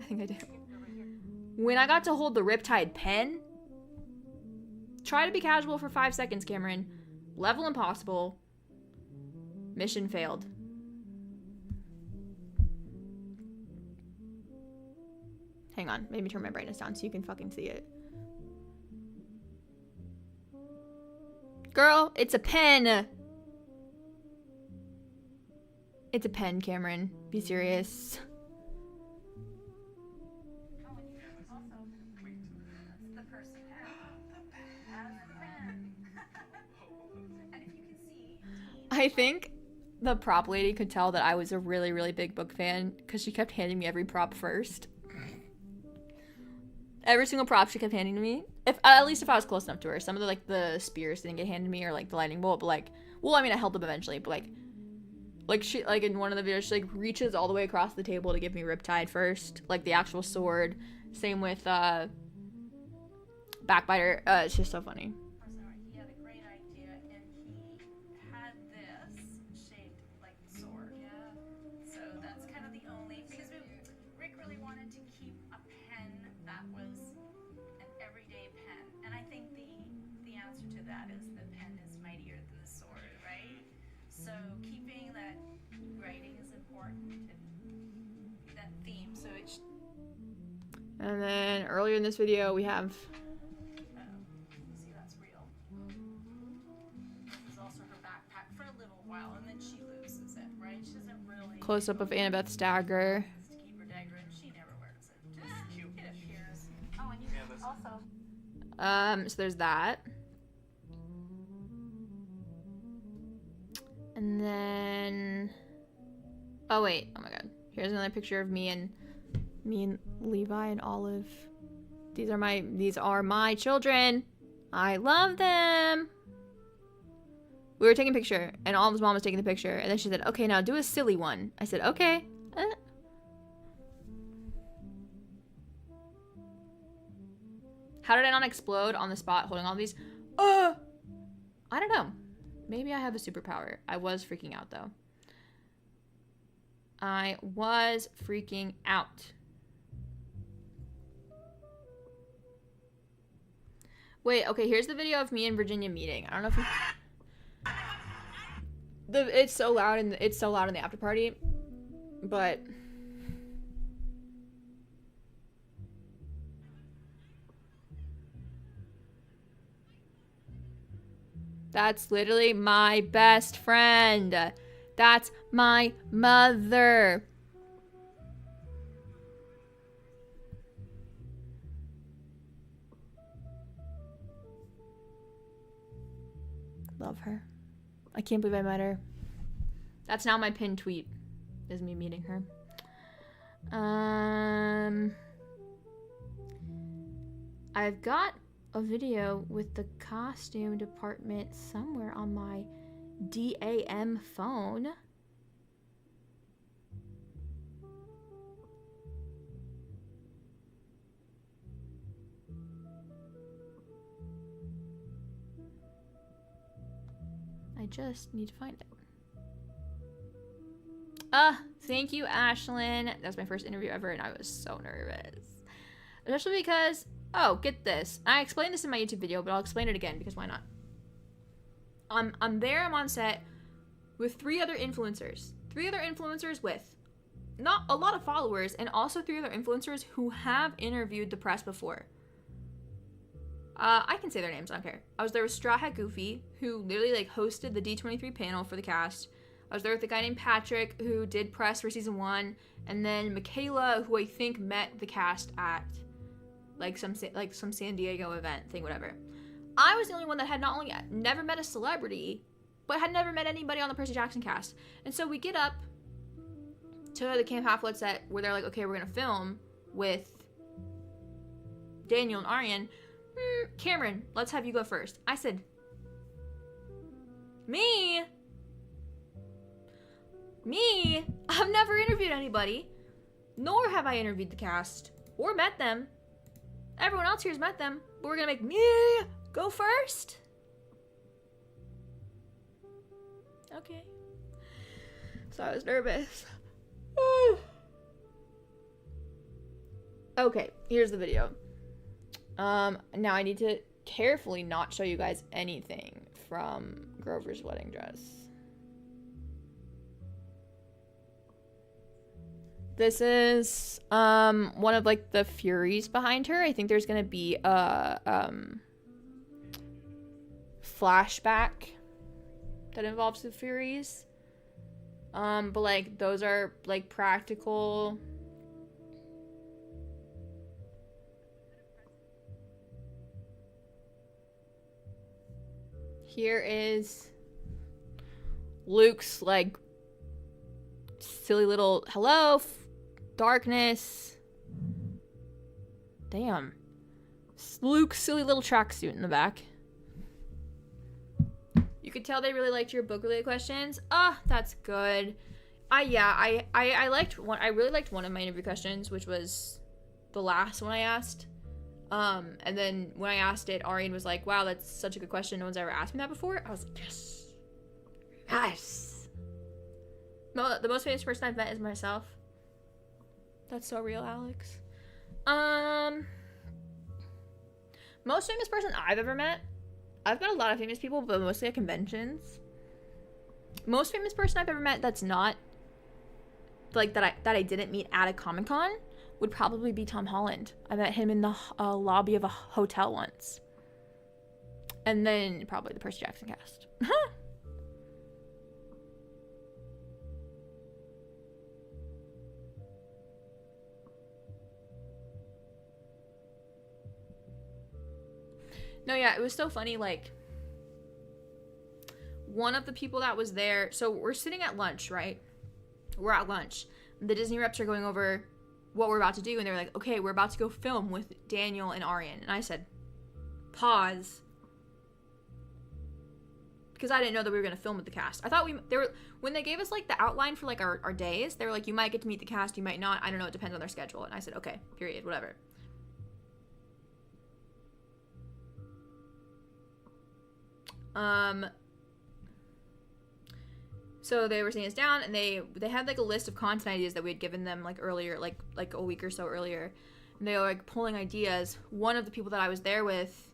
I think I do. When I got to hold the Riptide pen, try to be casual for 5 seconds, Cameron. Level impossible. Mission failed. Hang on. Maybe turn my brightness down so you can fucking see it. Girl, it's a pen. It's a pen, Cameron. Be serious. The Percy Jackson. And if you can see, I think the prop lady could tell that I was a really, really big book fan because she kept handing me every prop first. Every single prop she kept handing to me. At least if I was close enough to her. Some of the spears didn't get handed to me, or like the lightning bolt, but well, I mean, I held them eventually, but she in one of the videos, she reaches all the way across the table to give me Riptide first, like the actual sword. Same with Backbiter. It's just so funny. he had a great idea, and he had this shaped like the sword. Yeah. So that's kind of the only, because Rick really wanted to keep a pen that was an everyday pen, and I think the answer to that is the pen is mightier than the sword, right? So keeping that writing is important, that theme. So it's And then earlier in this video, we have you see that's real. This is also her backpack for a little while, and then she loses it, right? She doesn't really close up of Annabeth's dagger. to keep her dagger, and she never wears it. Just cute. It appears. Oh, and you also. So there's that. And then, oh wait, oh my god. Here's another picture of me and Levi and Olive. These are my children. I love them. We were taking a picture, and Olive's mom was taking the picture, and then she said, "Okay, now do a silly one." I said, "Okay." How did I not explode on the spot holding all these? I don't know. Maybe I have a superpower. I was freaking out, though. I was freaking out. Wait, okay, here's the video of me and Virginia meeting. I don't know if you... It's so loud in the after party, but... That's literally my best friend. That's my mother. Love her. I can't believe I met her. That's now my pinned tweet, is me meeting her. I've got a video with the costume department somewhere on my DAM phone. I just need to find it. Thank you, Ashlyn. That was my first interview ever, and I was so nervous. Especially because, oh, get this. I explained this in my YouTube video, but I'll explain it again because why not? I'm there, I'm on set with 3 other influencers. 3 other influencers with not a lot of followers, and also 3 other influencers who have interviewed the press before. I can say their names, I don't care. I was there with Straw Hat Goofy, who literally like hosted the D23 panel for the cast. I was there with a guy named Patrick, who did press for season 1, and then Michaela, who I think met the cast at like some San Diego event thing, whatever. I was the only one that had not only never met a celebrity, but had never met anybody on the Percy Jackson cast. And so we get up to the Camp Half-Blood set where they're like, okay, we're gonna film with Daniel and Aryan. Cameron, let's have you go first. I said, Me? I've never interviewed anybody, nor have I interviewed the cast or met them. Everyone else here has met them, but we're gonna make me go first? Okay. So I was nervous. Okay, here's the video. Now I need to carefully not show you guys anything from Grover's wedding dress. This is one of like the Furies behind her. I think there's gonna be a flashback that involves the Furies. But like those are like practical. Here is Luke's like silly little hello darkness. Damn. Luke's silly little tracksuit in the back. You could tell they really liked your book related questions. That's good. I liked one. I really liked one of my interview questions, which was the last one I asked. And then when I asked it, Arian was like, wow, that's such a good question. No one's ever asked me that before. I was like, yes. Yes. No, the most famous person I've met is myself. That's so real, Alex. Most famous person I've ever met. I've met a lot of famous people, but mostly at conventions. Most famous person I've ever met that's not like that I didn't meet at a Comic-Con would probably be Tom Holland. I met him in the lobby of a hotel once. And then probably the Percy Jackson cast. No, yeah, it was so funny, like, one of the people that was there, so we're sitting at lunch, right? We're at lunch. The Disney reps are going over what we're about to do, and they're like, okay, we're about to go film with Daniel and Arian. And I said, pause. Because I didn't know that we were going to film with the cast. I thought when they gave us, like, the outline for, like, our days, they were like, you might get to meet the cast, you might not. I don't know, it depends on their schedule. And I said, okay, period, whatever. So they were sitting us down, and they had like a list of content ideas that we had given them like earlier, like a week or so earlier, and they were like pulling ideas. One of the people that I was there with,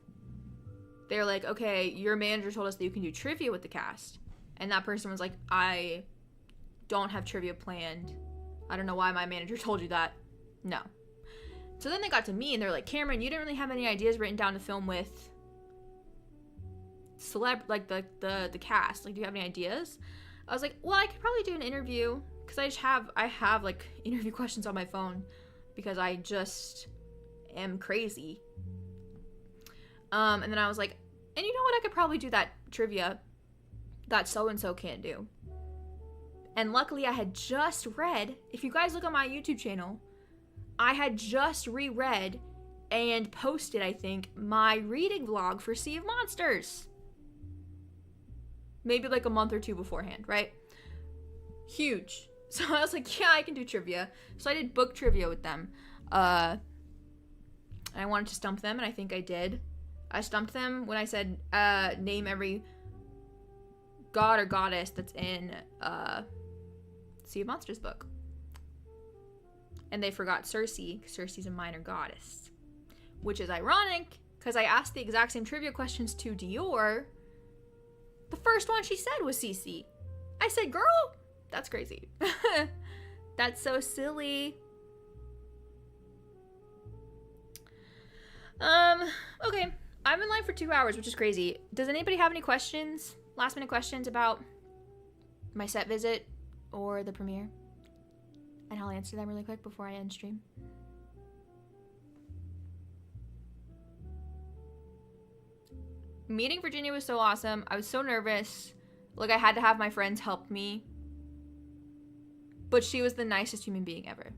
they were like, okay, your manager told us that you can do trivia with the cast, and that person was like, I don't have trivia planned. I don't know why my manager told you that. No. So then they got to me, and they're like, Cameron, you didn't really have any ideas written down to film with like the cast. Like, do you have any ideas? I was like, well, I could probably do an interview, because I have like interview questions on my phone, because I just am crazy. And then I was like, and you know what, I could probably do that trivia that so-and-so can't do. And luckily I had just read, if you guys look on my YouTube channel, I had just reread and posted, I think, my reading vlog for Sea of Monsters. Maybe like a month or two beforehand, right? Huge. So I was like, yeah, I can do trivia. So I did book trivia with them. I wanted to stump them, and I think I did. I stumped them when I said, name every god or goddess that's in Sea of Monsters book. And they forgot Circe, because Circe's a minor goddess. Which is ironic, because I asked the exact same trivia questions to Dior. The first one she said was Cece. I said, girl, that's crazy. That's so silly. Okay. I've been live for 2 hours, which is crazy. Does anybody have any questions? Last minute questions about my set visit or the premiere? And I'll answer them really quick before I end stream. Meeting Virginia was so awesome. I was so nervous. Like, I had to have my friends help me. But she was the nicest human being ever.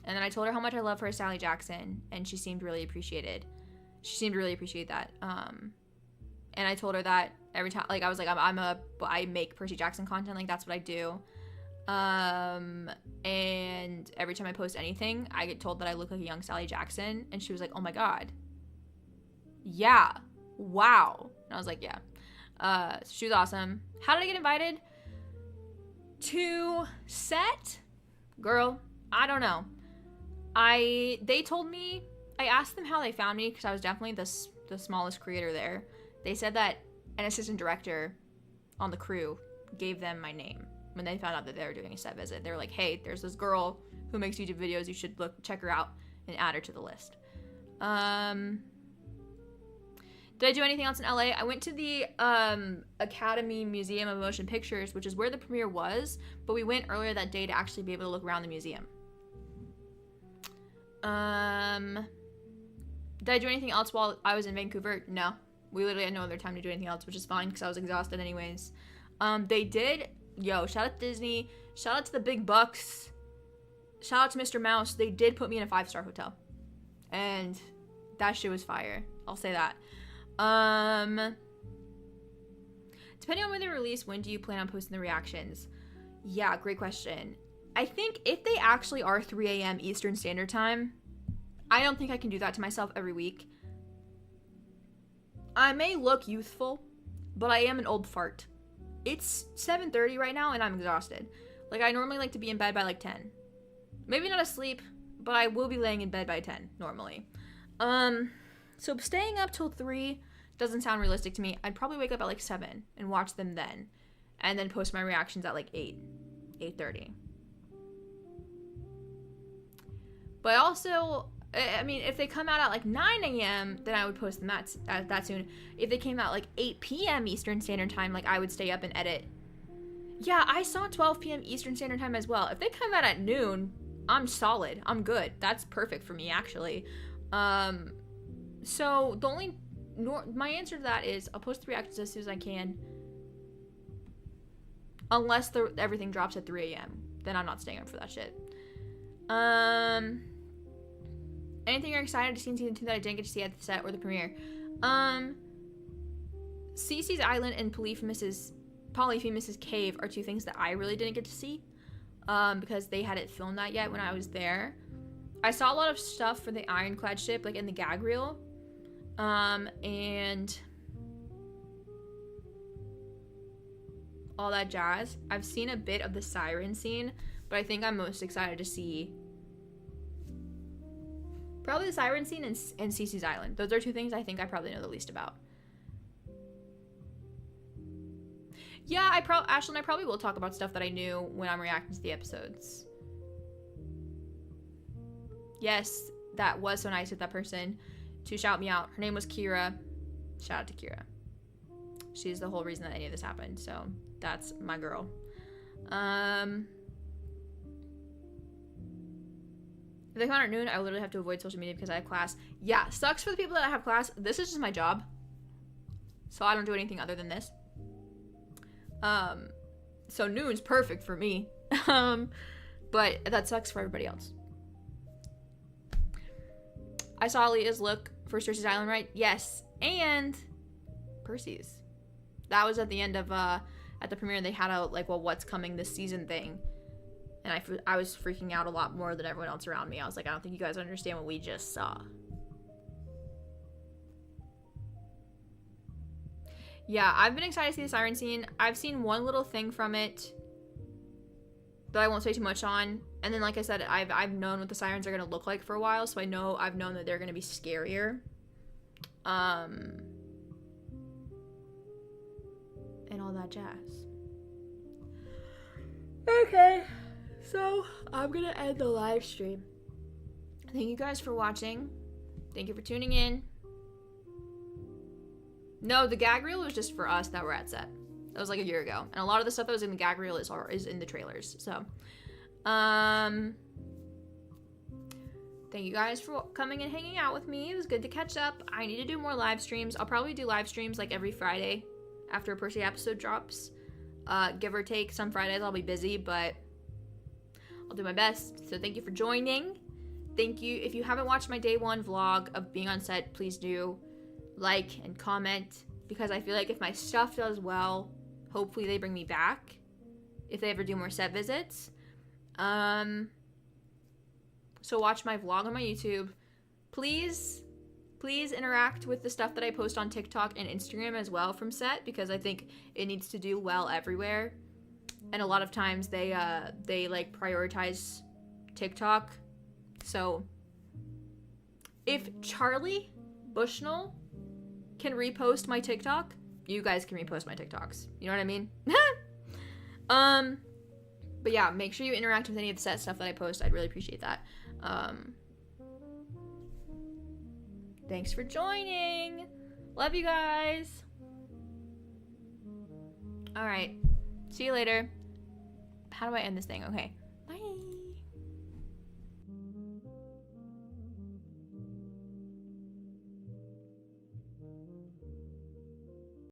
And then I told her how much I love her as Sally Jackson, and she seemed really appreciated. She seemed to really appreciate that. And I told her that every time, like, I was like, I make Percy Jackson content, like, that's what I do. And every time I post anything, I get told that I look like a young Sally Jackson, and she was like, oh my god. Yeah. Wow. And I was like, yeah. So she was awesome. How did I get invited to set? Girl, I don't know. They told me, I asked them how they found me, because I was definitely the smallest creator there. They said that an assistant director on the crew gave them my name when they found out that they were doing a set visit. They were like, hey, there's this girl who makes YouTube videos. You should check her out and add her to the list. Did I do anything else in LA? I went to the Academy Museum of Motion Pictures, which is where the premiere was, but we went earlier that day to actually be able to look around the museum. Did I do anything else while I was in Vancouver? No. We literally had no other time to do anything else, which is fine because I was exhausted anyways. They did, shout out to Disney, shout out to the big bucks, shout out to Mr. Mouse. They did put me in a 5-star hotel. And that shit was fire. I'll say that. Depending on when they release, when do you plan on posting the reactions? Yeah, great question. I think if they actually are 3 a.m. Eastern Standard Time, I don't think I can do that to myself every week. I may look youthful, but I am an old fart. It's 7:30 right now and I'm exhausted. Like, I normally like to be in bed by like 10. Maybe not asleep, but I will be laying in bed by 10 normally. So staying up till 3 doesn't sound realistic to me. I'd probably wake up at like 7 and watch them then. And then post my reactions at like 8:30. But also, I mean, if they come out at like 9 a.m., then I would post them that soon. If they came out like 8 p.m. Eastern Standard Time, like, I would stay up and edit. Yeah, I saw 12 p.m. Eastern Standard Time as well. If they come out at noon, I'm solid. I'm good. That's perfect for me, actually. So my answer to that is I'll post the reactions as soon as I can. Unless everything drops at 3 a.m. Then I'm not staying up for that shit. Anything you're excited to see in season 2 that I didn't get to see at the set or the premiere? Cece's Island and Polyphemus's Cave are 2 things that I really didn't get to see. Because they hadn't filmed that yet when I was there. I saw a lot of stuff for the Ironclad ship, like in the gag reel. And all that jazz. I've seen a bit of the siren scene, but I think I'm most excited to see probably the siren scene and Cece's Island. Those are 2 things I think I probably know the least about. Yeah, Ashley and I probably will talk about stuff that I knew when I'm reacting to the episodes. Yes, that was so nice of that person to shout me out. Her name was Kira. Shout out to Kira. She's the whole reason that any of this happened, so that's my girl. If they come out at noon, I will literally have to avoid social media because I have class. Yeah, sucks for the people that have class. This is just my job. So I don't do anything other than this. So noon's perfect for me. But that sucks for everybody else. I saw Leah's look for Cersei's Island, right? Yes. And Percy's. That was at the end of, at the premiere, they had a, like, well, what's coming this season thing. And I was freaking out a lot more than everyone else around me. I was like, I don't think you guys understand what we just saw. Yeah, I've been excited to see the siren scene. I've seen one little thing from it that I won't say too much on. And then, like I said, I've known what the sirens are going to look like for a while. So I've known that they're going to be scarier. And all that jazz. Okay, so I'm going to end the live stream. Thank you guys for watching. Thank you for tuning in. No, the gag reel was just for us that were at set. That was like a year ago. And a lot of the stuff that was in the gag reel is in the trailers. So, thank you guys for coming and hanging out with me. It was good to catch up. I need to do more live streams. I'll probably do live streams like every Friday after a Percy episode drops. Give or take. Some Fridays I'll be busy, but I'll do my best. So thank you for joining. Thank you. If you haven't watched my day one vlog of being on set, please do like and comment, because I feel like if my stuff does well, hopefully they bring me back if they ever do more set visits. So watch my vlog on my YouTube. Please interact with the stuff that I post on TikTok and Instagram as well from set, because I think it needs to do well everywhere. And a lot of times they like prioritize TikTok. So if Charlie Bushnell can repost my TikTok, you guys can repost my TikToks. You know what I mean? But yeah, make sure you interact with any of the set stuff that I post. I'd really appreciate that. Thanks for joining. Love you guys. All right. See you later. How do I end this thing? Okay.